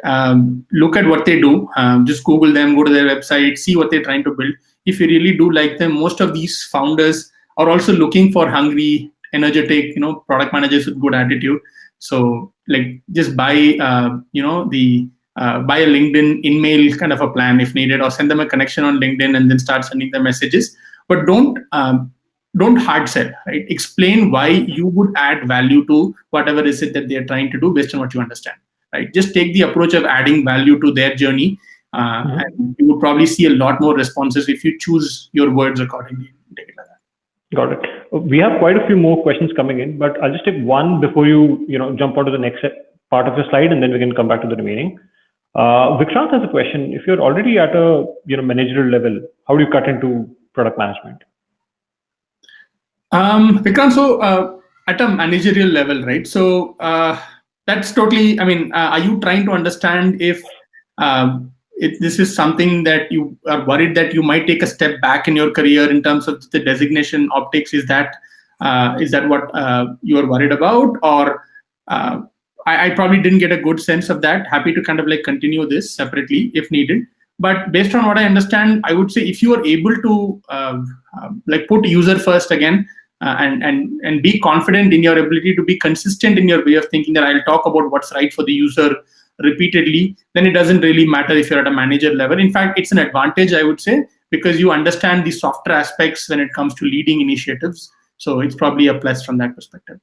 Look at what they do. Just Google them, go to their website, see what they're trying to build. If you really do like them, most of these founders are also looking for hungry, energetic, product managers with good attitude. So, like, just buy, buy a LinkedIn in-mail kind of a plan if needed, or send them a connection on LinkedIn and then start sending them messages. But don't hard sell, right? Explain why you would add value to whatever is it that they're trying to do based on what you understand, right? Just take the approach of adding value to their journey, and you would probably see a lot more responses if you choose your words accordingly. Take it like that. Got it. We have quite a few more questions coming in, but I'll just take one before you jump onto the next part of the slide, and then we can come back to the remaining. Vikrant has a question. If you're already at a managerial level, how do you cut into product management? Vikrant, so at a managerial level, right? So that's totally, are you trying to understand if this is something that you are worried that you might take a step back in your career in terms of the designation optics? Is that what you are worried about? Or I probably didn't get a good sense of that. Happy to kind of like continue this separately if needed. But based on what I understand, I would say if you are able to like put user first again, and be confident in your ability to be consistent in your way of thinking that I'll talk about what's right for the user repeatedly, then it doesn't really matter if you're at a manager level. In fact, it's an advantage, I would say, because you understand the softer aspects when it comes to leading initiatives. So it's probably a plus from that perspective.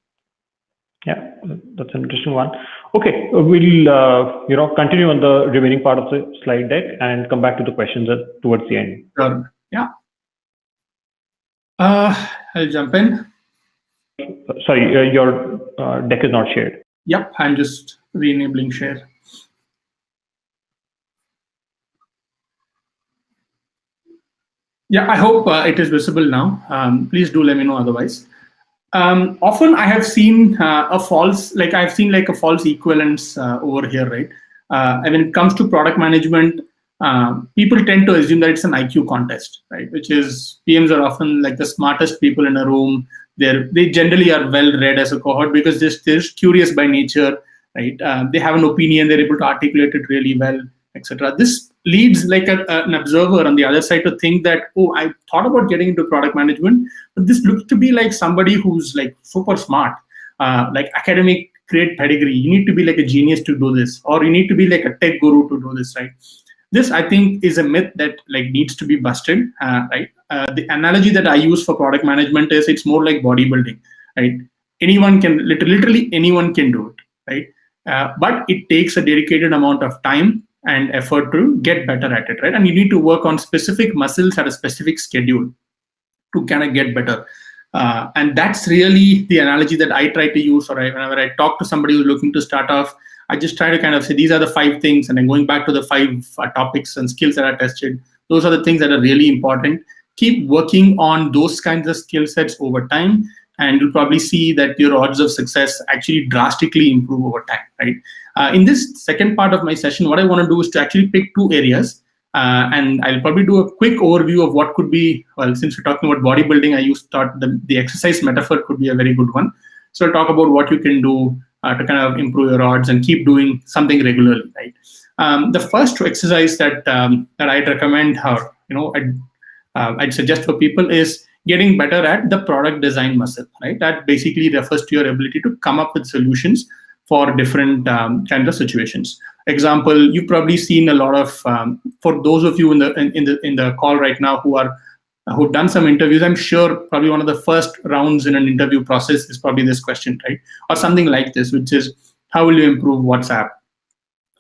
Yeah, that's an interesting one. Okay, we'll continue on the remaining part of the slide deck and come back to the questions towards the end. Sure. Yeah. I'll jump in. Sorry, your deck is not shared. Yep, I'm just re-enabling share. Yeah, I hope it is visible now. Please do let me know otherwise. Often I have seen a false equivalence over here, right? When it comes to product management, people tend to assume that it's an IQ contest, right? Which is PMs are often like the smartest people in a room. They generally are well read as a cohort because they're curious by nature, right? They have an opinion, they're able to articulate it really well, etc. This leads like an observer on the other side to think that, oh, I thought about getting into product management, but this looks to be like somebody who's like super smart, like academic great pedigree. You need to be like a genius to do this, or you need to be like a tech guru to do this, right? This, I think, is a myth that like needs to be busted, right? The analogy that I use for product management is it's more like bodybuilding, right? Anyone can, literally anyone can do it, right? But it takes a dedicated amount of time and effort to get better at it, right? And you need to work on specific muscles at a specific schedule to kind of get better. And that's really the analogy that I try to use, or whenever I talk to somebody who's looking to start off, I just try to kind of say, these are the 5 things, and then going back to the 5 topics and skills that are tested. Those are the things that are really important. Keep working on those kinds of skill sets over time, and you'll probably see that your odds of success actually drastically improve over time, right? In this second part of my session, what I want to do is to actually pick 2 areas And I'll probably do a quick overview of what could be, well, since we're talking about bodybuilding, I thought the exercise metaphor could be a very good one. So I'll talk about what you can do to kind of improve your odds and keep doing something regularly, right? The first exercise that I'd recommend, or I'd suggest for people is getting better at the product design muscle, right? That basically refers to your ability to come up with solutions for different kinds of situations. Example, you've probably seen a lot of, for those of you in the call right now who've done some interviews, I'm sure probably one of the first rounds in an interview process is probably this question, right? Or something like this, which is, how will you improve WhatsApp?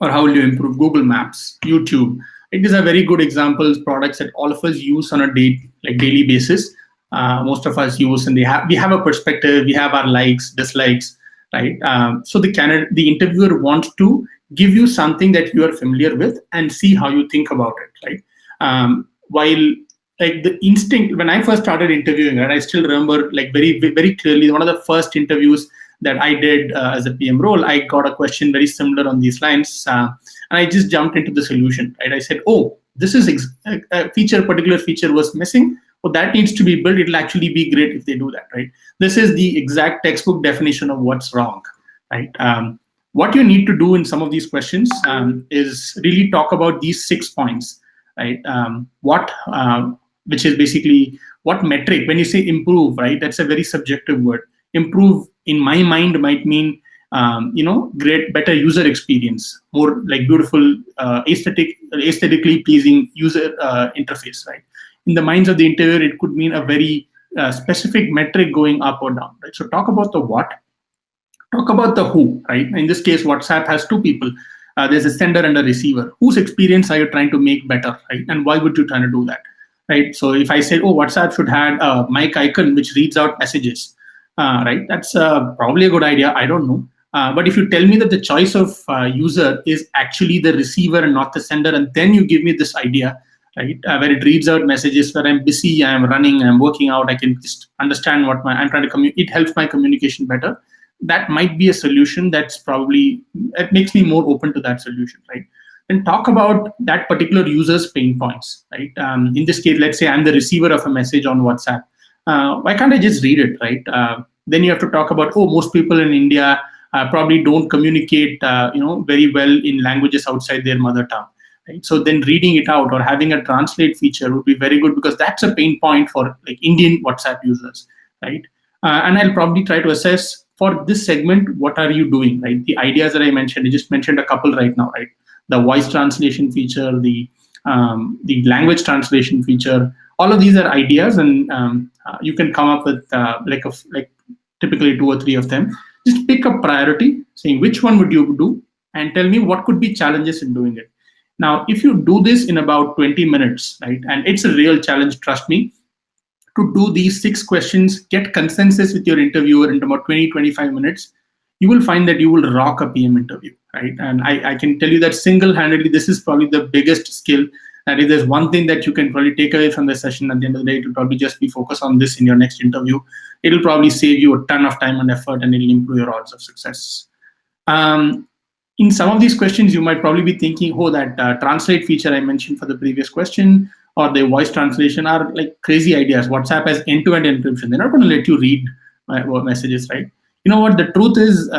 Or how will you improve Google Maps, YouTube? These are very good examples, products that all of us use on a daily basis. Most of us use, and we have a perspective, we have our likes, dislikes, right? So the interviewer wants to give you something that you are familiar with and see how you think about it, right? While like the instinct, when I first started interviewing, right, I still remember like very, very clearly, one of the first interviews that I did as a PM role, I got a question very similar on these lines, and I just jumped into the solution, right? I said, oh, this is a particular feature was missing. Well, that needs to be built. It'll actually be great if they do that, right? This is the exact textbook definition of what's wrong, right? What you need to do in some of these questions is really talk about these 6 points, right? Which is basically what metric, when you say improve, right? That's a very subjective word. Improve, in my mind, might mean, great, better user experience, more like beautiful, aesthetically pleasing user interface, right? In the minds of the interviewer, it could mean a very specific metric going up or down, right? So talk about the what, talk about the who, right? In this case, WhatsApp has 2 people. There's a sender and a receiver. Whose experience are you trying to make better, right? And why would you try to do that, right? So if I say, oh, WhatsApp should have a mic icon which reads out messages, right? That's probably a good idea. I don't know. But if you tell me that the choice of user is actually the receiver and not the sender, and then you give me this idea, right, where it reads out messages where I'm busy, I'm running, I'm working out, I can just understand what I'm trying to communicate. It helps my communication better. That might be a solution it makes me more open to that solution, right? Then talk about that particular user's pain points, right? In this case, let's say I'm the receiver of a message on WhatsApp. Why can't I just read it, right? Then you have to talk about, most people in India probably don't communicate, very well in languages outside their mother tongue. Right? So then reading it out or having a translate feature would be very good, because that's a pain point for like Indian WhatsApp users, right? And I'll probably try to assess for this segment, what are you doing, right? The ideas that I mentioned, I just mentioned a couple right now, right? The voice translation feature, the language translation feature, all of these are ideas, and you can come up with like typically 2 or 3 of them. Just pick a priority, saying which one would you do, and tell me what could be challenges in doing it. Now, if you do this in about 20 minutes, right, and it's a real challenge, trust me, to do these 6 questions, get consensus with your interviewer in about 20, 25 minutes, you will find that you will rock a PM interview, right? And I can tell you that single-handedly, this is probably the biggest skill. That if there's one thing that you can probably take away from the session at the end of the day, it will probably just be focus on this in your next interview. It'll probably save you a ton of time and effort, and it'll improve your odds of success. In some of these questions, you might probably be thinking, oh, that translate feature I mentioned for the previous question, or the voice translation are like crazy ideas. WhatsApp has end-to-end encryption. They're not going to let you read messages, right? You know what? The truth is,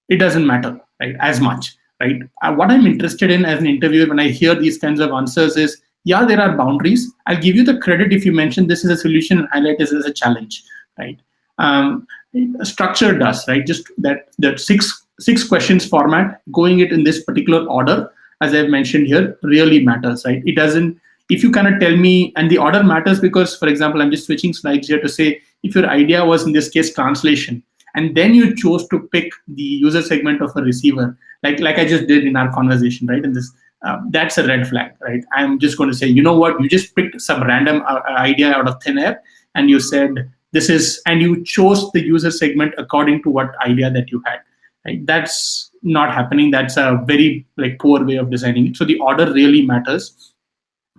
it doesn't matter, right, as much, right? What I'm interested in as an interviewer when I hear these kinds of answers is, yeah, there are boundaries. I'll give you the credit if you mention this is a solution and highlight this as a challenge, right? Structure does, right? Just that six questions format, going it in this particular order, as I've mentioned here, really matters, right? It doesn't, if you kind of tell me, and the order matters because, for example, I'm just switching slides here to say, if your idea was in this case translation, and then you chose to pick the user segment of a receiver, like I just did in our conversation, right? And this, that's a red flag, right? I'm just going to say, you know what? You just picked some random idea out of thin air, and you said this is, and you chose the user segment according to what idea that you had. Right? That's not happening. That's a very poor way of designing it. So the order really matters.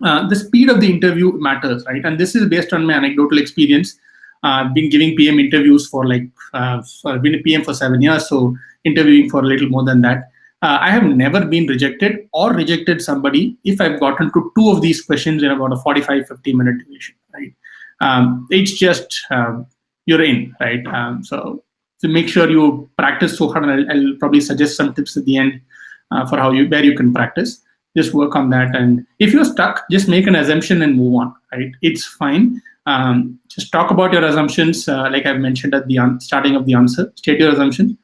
The speed of the interview matters, right? And this is based on my anecdotal experience. I've been giving PM interviews for I've been a PM for 7 years, so interviewing for a little more than that. I have never been rejected or rejected somebody if I've gotten to two of these questions in about a 45-50 minute duration, right? It's just you're in, right? So make sure you practice so hard, and I'll probably suggest some tips at the end for where you can practice. Just work on that, and if you're stuck, just make an assumption and move on, right? It's fine. Just talk about your assumptions, like I've mentioned at the starting of the answer. State your assumptions.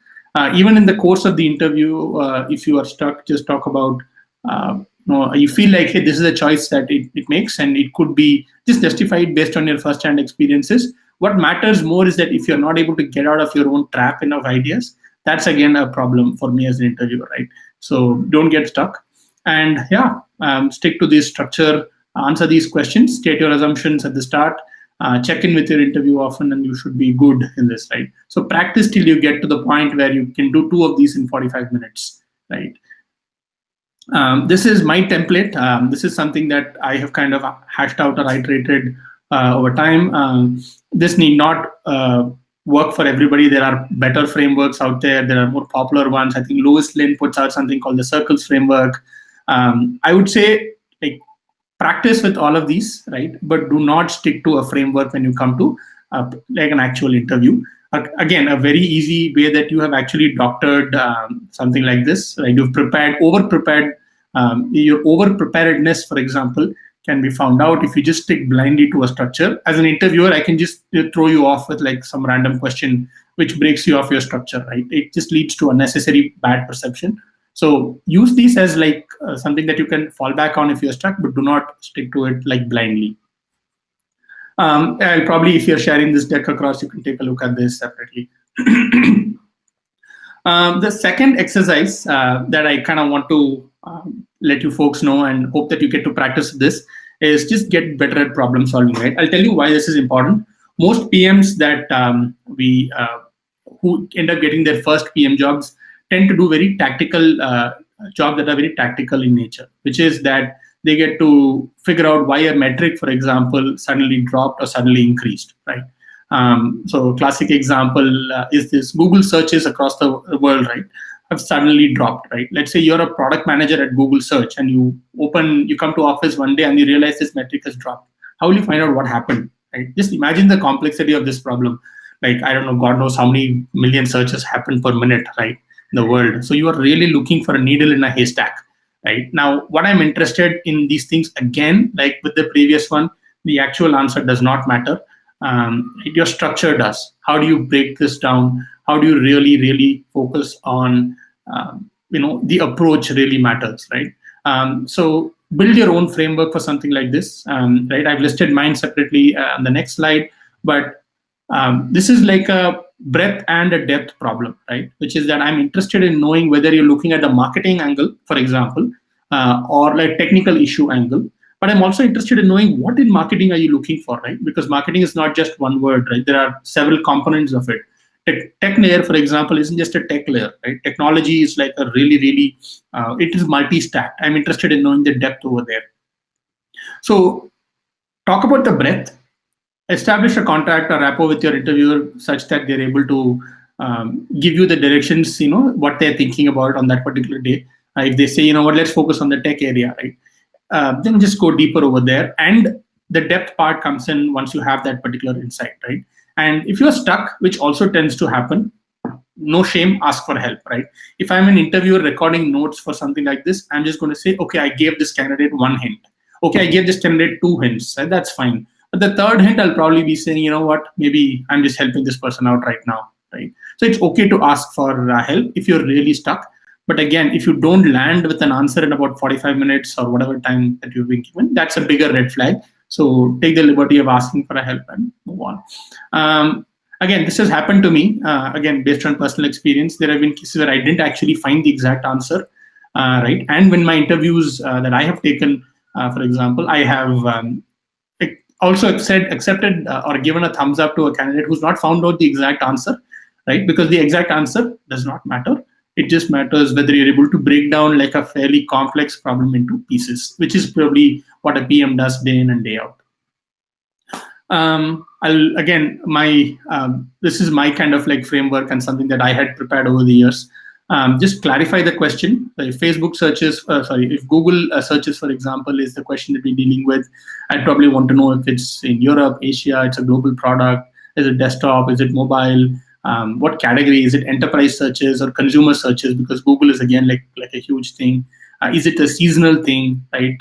Even in the course of the interview, if you are stuck, just talk about, you feel like, hey, this is a choice that it makes, and it could be just justified based on your first-hand experiences. What matters more is that if you're not able to get out of your own trap of ideas, that's again a problem for me as an interviewer, right? So don't get stuck, and stick to this structure, answer these questions, state your assumptions at the start, check in with your interview often, and you should be good in this, right? So practice till you get to the point where you can do two of these in 45 minutes, right? This is my template. This is something that I have kind of hashed out or iterated over time. This need not work for everybody. There are better frameworks out there. There are more popular ones. I think Lois Lynn puts out something called the Circles framework. I would say, like, practice with all of these, right? But do not stick to a framework when you come to like an actual interview. Again, a very easy way that you have actually doctored something like this, right? You've over-prepared. Your over-preparedness, for example, can be found out if you just stick blindly to a structure. As an interviewer, I can just throw you off with like some random question which breaks you off your structure, right? It just leads to unnecessary bad perception. So use these as like something that you can fall back on if you're stuck, but do not stick to it like blindly. I'll probably, if you're sharing this deck across, you can take a look at this separately. The second exercise that I kind of want to let you folks know and hope that you get to practice this is just get better at problem solving, right? I'll tell you why this is important. Most PMs that who end up getting their first PM jobs tend to do very tactical jobs that are very tactical in nature, which is that they get to figure out why a metric, for example, suddenly dropped or suddenly increased, right? So classic example is this: Google searches across the world, right, have suddenly dropped, right? Let's say you're a product manager at Google search and you come to office one day and you realize this metric has dropped. How will you find out what happened, right? Just imagine the complexity of this problem. Like, I don't know, God knows how many million searches happen per minute, right, in the world. So you are really looking for a needle in a haystack, right? Now, what I'm interested in these things, again, like with the previous one, the actual answer does not matter. Your structure does. How do you break this down? How do you really focus on, the approach really matters, right? So build your own framework for something like this, right? I've listed mine separately on the next slide, but this is like a breadth and a depth problem, right? Which is that I'm interested in knowing whether you're looking at the marketing angle, for example, or like technical issue angle. But I'm also interested in knowing what in marketing are you looking for, right? Because marketing is not just one word, right? There are several components of it. Tech layer, for example, isn't just a tech layer, right? Technology is like a really, it is multi-stacked. I'm interested in knowing the depth over there. So talk about the breadth. Establish a contact or rapport with your interviewer such that they're able to give you the directions, what they're thinking about on that particular day. If they say, let's focus on the tech area, right? Then just go deeper over there. And the depth part comes in once you have that particular insight, right? And if you're stuck, which also tends to happen, no shame, ask for help, right? If I'm an interviewer recording notes for something like this, I'm just going to say, okay, I gave this candidate one hint. Okay, I gave this candidate two hints, right? That's fine. But the third hint, I'll probably be saying, you know what, maybe I'm just helping this person out right now, right? So it's okay to ask for help if you're really stuck. But again, if you don't land with an answer in about 45 minutes or whatever time that you've been given, that's a bigger red flag. So take the liberty of asking for a help and move on. Again, this has happened to me, again, based on personal experience. There have been cases where I didn't actually find the exact answer, right? And when my interviews that I have taken, for example, I have also accepted or given a thumbs up to a candidate who's not found out the exact answer, right? Because the exact answer does not matter. It just matters whether you're able to break down like a fairly complex problem into pieces, which is probably what a PM does day in and day out. This is my kind of like framework and something that I had prepared over the years. just clarify the question. So if Facebook searches, if Google searches, for example, is the question that we're dealing with, I'd probably want to know if it's in Europe, Asia, it's a global product, is it desktop, is it mobile, what category, is it enterprise searches or consumer searches, because Google is again like a huge thing. Is it a seasonal thing, right?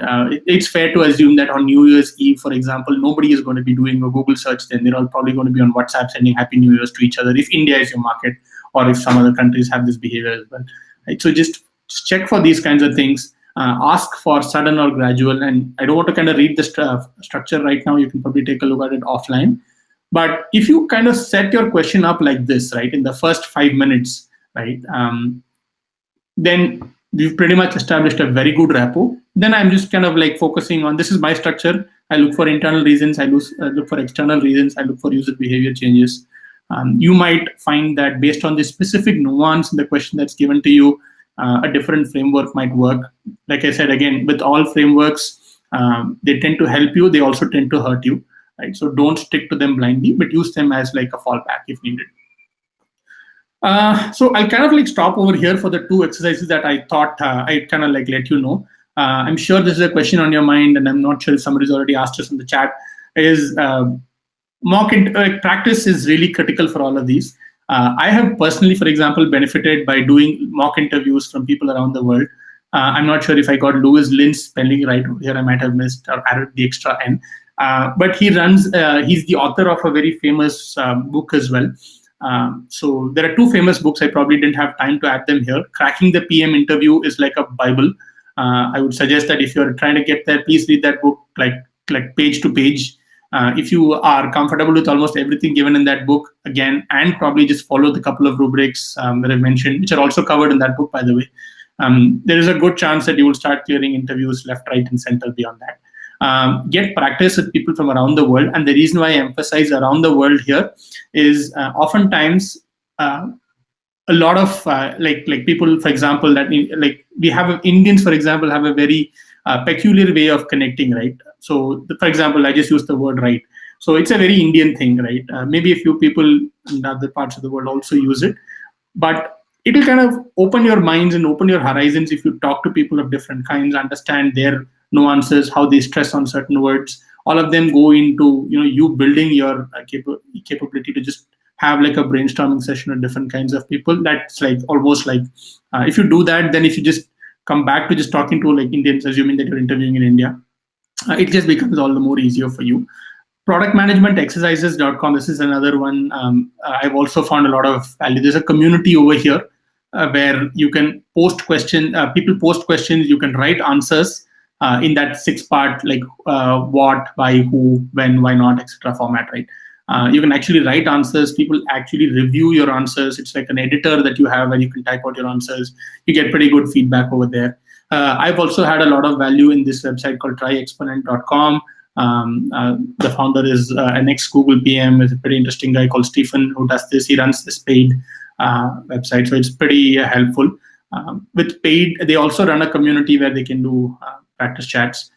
It's fair to assume that on New Year's Eve, for example, nobody is going to be doing a Google search then. They're all probably going to be on WhatsApp sending Happy New Year's to each other if India is your market, or if some other countries have this behavior as well. Right? So just check for these kinds of things. Ask for sudden or gradual. And I don't want to kind of read the structure right now. You can probably take a look at it offline. But if you kind of set your question up like this, right, in the first 5 minutes, right, then we've pretty much established a very good rapport. Then I'm just kind of like focusing on, this is my structure. I look for internal reasons. I look for external reasons. I look for user behavior changes. You might find that based on the specific nuance in the question that's given to you, a different framework might work. Like I said, again, with all frameworks, they tend to help you. They also tend to hurt you. Right? So don't stick to them blindly, but use them as like a fallback if needed. So I'll kind of like stop over here for the two exercises that I thought I'd kind of like let you know. I'm sure this is a question on your mind, and I'm not sure if somebody's already asked us in the chat. Is practice is really critical for all of these. I have personally, for example, benefited by doing mock interviews from people around the world. I'm not sure if I got Louis Lynn's spelling right over here. I might have missed or added the extra N. But he's the author of a very famous book as well. So there are two famous books. I probably didn't have time to add them here. Cracking the PM Interview is like a Bible. I would suggest that if you're trying to get there, please read that book like page to page. If you are comfortable with almost everything given in that book, again, and probably just follow the couple of rubrics that I mentioned, which are also covered in that book, by the way, there is a good chance that you will start clearing interviews left, right, and center beyond that. Get practice with people from around the world. And the reason why I emphasize around the world here is oftentimes a lot of like people, for example, that like we have Indians, for example, have a very peculiar way of connecting, right? So, for example, I just used the word right. So it's a very Indian thing, right? Maybe a few people in other parts of the world also use it, but it will kind of open your minds and open your horizons if you talk to people of different kinds, understand their nuances, how they stress on certain words. All of them go into you building your capability to just have like a brainstorming session with different kinds of people. That's like almost like if you do that, then if you just come back to just talking to like Indians, assuming that you're interviewing in India, it just becomes all the more easier for you. Productmanagementexercises.com. This is another one. I've also found a lot of value. There's a community over here where you can post questions. People post questions. You can write answers in that 6-part, like what, why, who, when, why not, etc. format, right? You can actually write answers. People actually review your answers. It's like an editor that you have where you can type out your answers. You get pretty good feedback over there. I've also had a lot of value in this website called tryexponent.com. The founder is an ex-Google PM. Is a pretty interesting guy called Stephen who does this. He runs this paid website, so it's pretty helpful. With paid, they also run a community where they can do practice chats.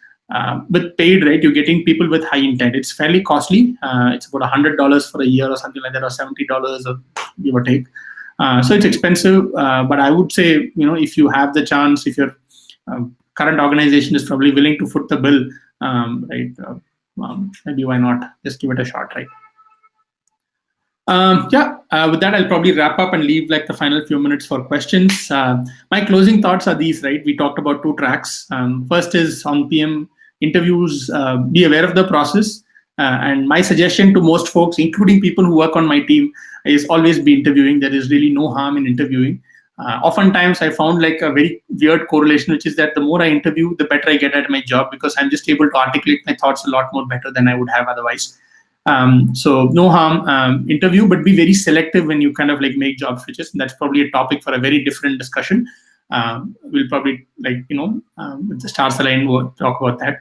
With paid, right, you're getting people with high intent. It's fairly costly. It's about $100 for a year or something like that, or $70 or give or take. So it's expensive, but I would say, if you have the chance, if your current organization is probably willing to foot the bill, right, maybe why not just give it a shot, right? With that, I'll probably wrap up and leave like the final few minutes for questions. My closing thoughts are these, right? We talked about 2 tracks. First is on PM interviews, be aware of the process. And my suggestion to most folks, including people who work on my team, is always be interviewing. There is really no harm in interviewing. Oftentimes, I found like a very weird correlation, which is that the more I interview, the better I get at my job, because I'm just able to articulate my thoughts a lot more better than I would have otherwise. So no harm, interview, but be very selective when you kind of like make job switches. And that's probably a topic for a very different discussion. We'll probably with the stars aligned, we'll talk about that.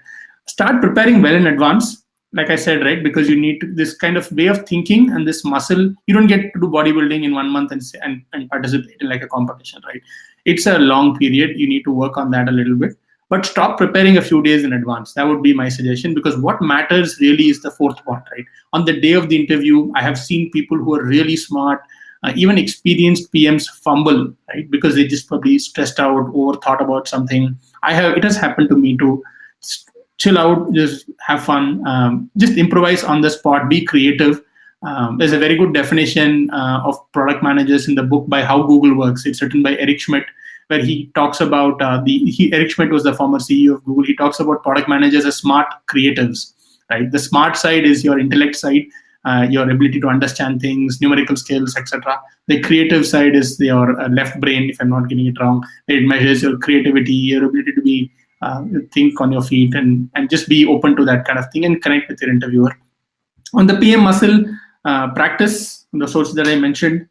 Start preparing well in advance. Like I said, right, because you need this kind of way of thinking and this muscle. You don't get to do bodybuilding in 1 month and participate in like a competition, right? It's a long period. You need to work on that a little bit. But stop preparing a few days in advance. That would be my suggestion, because what matters really is the 4th part, right? On the day of the interview, I have seen people who are really smart, even experienced PMs fumble, right? Because they just probably stressed out, overthought about something. It has happened to me too. Chill out, just have fun, just improvise on the spot, be creative. There's a very good definition of product managers in the book by How Google Works. It's written by Eric Schmidt, where he talks about Eric Schmidt was the former CEO of Google. He talks about product managers as smart creatives, right? The smart side is your intellect side, your ability to understand things, numerical skills, etc. The creative side is your left brain, if I'm not getting it wrong. It measures your creativity, your ability to be think on your feet, and just be open to that kind of thing and connect with your interviewer. On the PM muscle, practice the sources that I mentioned.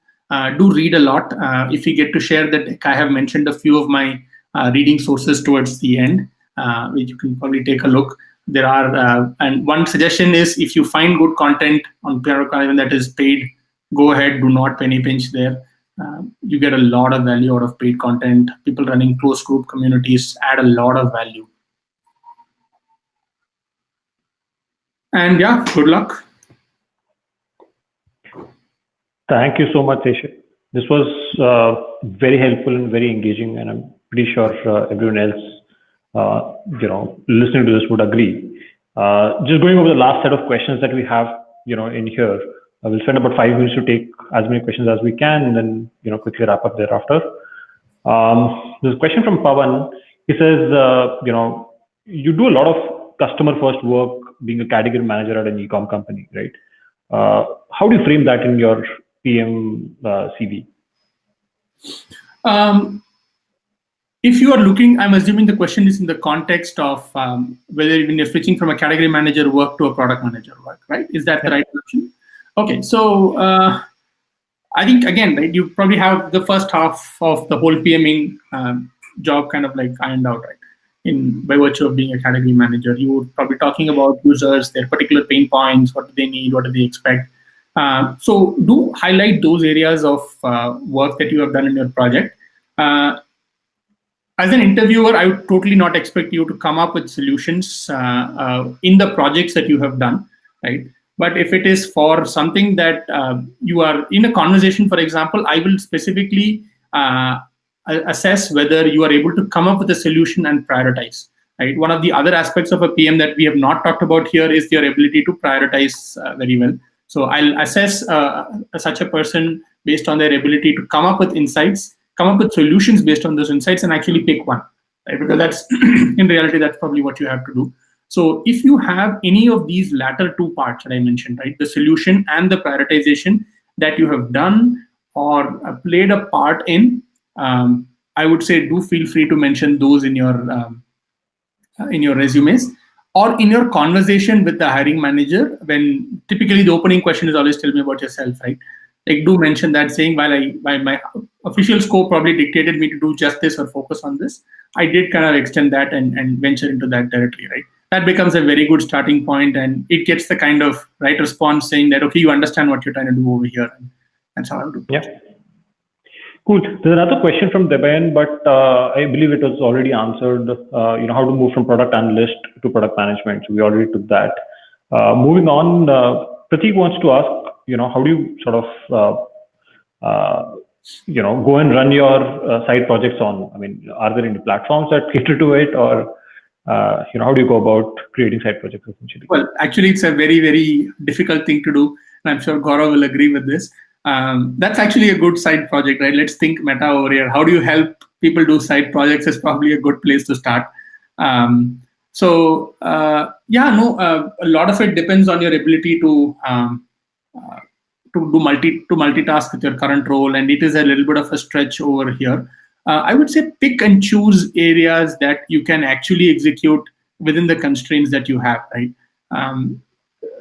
Do read a lot. If you get to share that, I have mentioned a few of my reading sources towards the end, which you can probably take a look. There are, and one suggestion is, if you find good content on PR that is paid, go ahead, do not penny pinch there. You get a lot of value out of paid content. People running closed group communities add a lot of value. And yeah, good luck. Thank you so much, Seshadri. This was very helpful and very engaging, and I'm pretty sure everyone else, listening to this would agree. Just going over the last set of questions that we have, in here, we'll spend about 5 minutes to take as many questions as we can, and then, quickly wrap up thereafter. There's a question from Pawan. He says, you do a lot of customer-first work, being a category manager at an e-com company, right? How do you frame that in your PM CV? If you are looking, I'm assuming the question is in the context of whether when you're switching from a category manager work to a product manager work, right? Is that the right option? Okay, so I think, again, right, you probably have the first half of the whole PMing job kind of like ironed out, right? By virtue of being a category manager, you would probably talking about users, their particular pain points, what do they need, what do they expect. So do highlight those areas of work that you have done in your project. As an interviewer, I would totally not expect you to come up with solutions in the projects that you have done, right? But if it is for something that you are in a conversation, for example, I will specifically assess whether you are able to come up with a solution and prioritize, right? One of the other aspects of a PM that we have not talked about here is your ability to prioritize very well. So I'll assess such a person based on their ability to come up with insights, come up with solutions based on those insights, and actually pick one, right? Because that's, in reality, that's probably what you have to do. So if you have any of these latter two parts that I mentioned, right, the solution and the prioritization that you have done or played a part in, I would say do feel free to mention those in your resumes or in your conversation with the hiring manager. When typically the opening question is always, tell me about yourself, right? Like, do mention that, saying, while my official scope probably dictated me to do just this or focus on this, I did kind of extend that and venture into that territory, right? That becomes a very good starting point, and it gets the kind of right response saying that, okay, you understand what you're trying to do over here. And that's how I would do it. Yeah. Cool. There's another question from Debayan, but I believe it was already answered. How to move from product analyst to product management. So we already took that. Moving on, Prateek wants to ask, how do you sort of, go and run your side projects on? I mean, are there any platforms that cater to it, or how do you go about creating side projects essentially? Well, actually, it's a very, very difficult thing to do, and I'm sure Gaurav will agree with this. That's actually a good side project, right? Let's think meta over here. How do you help people do side projects is probably a good place to start. A lot of it depends on your ability to multitask with your current role, and it is a little bit of a stretch over here. I would say pick and choose areas that you can actually execute within the constraints that you have, right?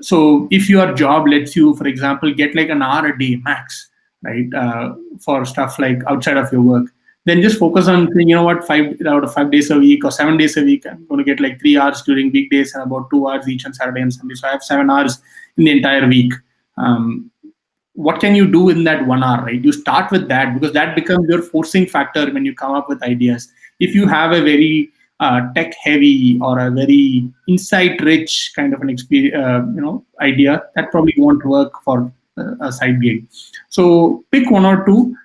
So if your job lets you, for example, get like an hour a day max, right, for stuff like outside of your work, then just focus on saying, 5 out of 5 days a week or 7 days a week, I'm going to get like 3 hours during weekdays and about 2 hours each on Saturday and Sunday. So I have 7 hours in the entire week. What can you do in that 1 hour, right? You start with that, because that becomes your forcing factor when you come up with ideas. If you have a very tech heavy or a very insight rich kind of an experience, idea, that probably won't work for a side gig. So pick one or two,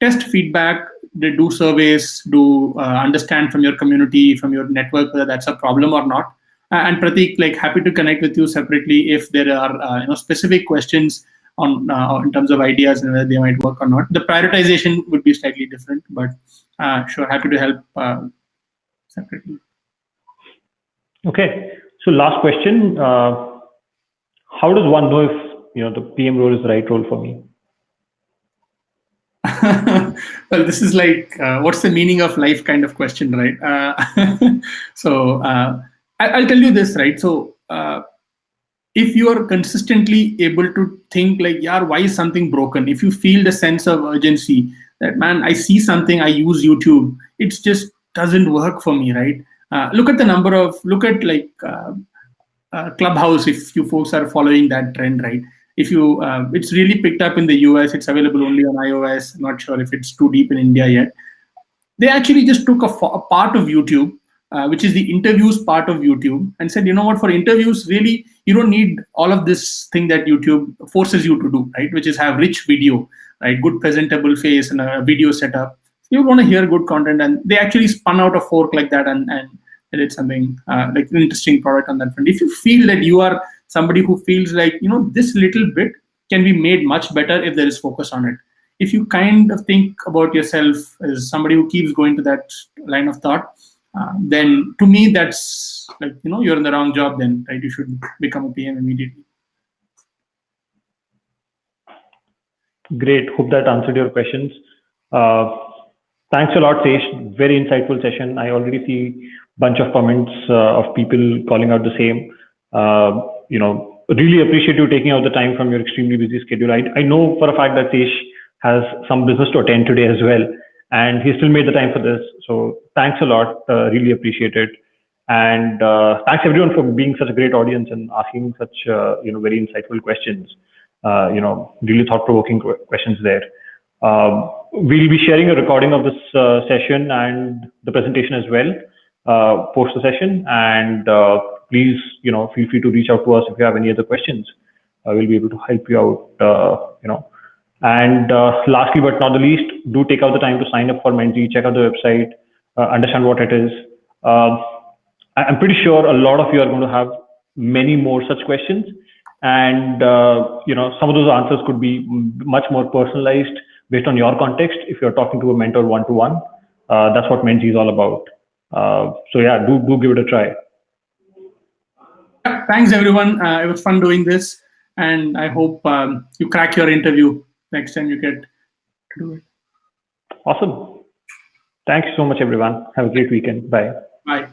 test feedback, they do surveys, do understand from your community, from your network, whether that's a problem or not. And Pratik, like happy to connect with you separately if there are specific questions on in terms of ideas and whether they might work or not. The prioritization would be slightly different, but sure, happy to help separately. Okay. So last question: how does one know if the PM role is the right role for me? Well, this is like what's the meaning of life kind of question, right? So I'll tell you this, right? So if you are consistently able to think like, yeah, why is something broken? If you feel the sense of urgency that, man, I see something, I use YouTube, it just doesn't work for me, right? Look at like Clubhouse, if you folks are following that trend, right? If you, it's really picked up in the US, it's available only on iOS. Not sure if it's too deep in India yet. They actually just took a part of YouTube, which is the interviews part of YouTube, and said, you know what, for interviews, really, you don't need all of this thing that YouTube forces you to do, right? Which is have rich video, right? Good presentable face and a video setup. You want to hear good content, and they actually spun out a fork like that and they did something like an interesting product on that front. If you feel that you are somebody who feels like, this little bit can be made much better if there is focus on it. If you kind of think about yourself as somebody who keeps going to that line of thought, then to me, that's like, you're in the wrong job then, right? You should become a PM immediately. Great. Hope that answered your questions. Thanks a lot, Sesh. Very insightful session. I already see a bunch of comments of people calling out the same. Really appreciate you taking out the time from your extremely busy schedule. I know for a fact that Sesh has some business to attend today as well, and he still made the time for this. So thanks a lot. Really appreciate it. And thanks everyone for being such a great audience and asking such very insightful questions. Really thought-provoking questions there. We'll be sharing a recording of this session and the presentation as well post the session. And please, feel free to reach out to us if you have any other questions. We'll be able to help you out. And lastly, but not the least, do take out the time to sign up for Menzi. Check out the website, understand what it is. I'm pretty sure a lot of you are going to have many more such questions. And some of those answers could be much more personalized based on your context if you're talking to a mentor one-to-one. That's what Menzi is all about. So yeah, do give it a try. Thanks everyone. It was fun doing this, and I hope you crack your interview next time you get to do it. Awesome. Thanks so much, everyone. Have a great weekend. Bye. Bye.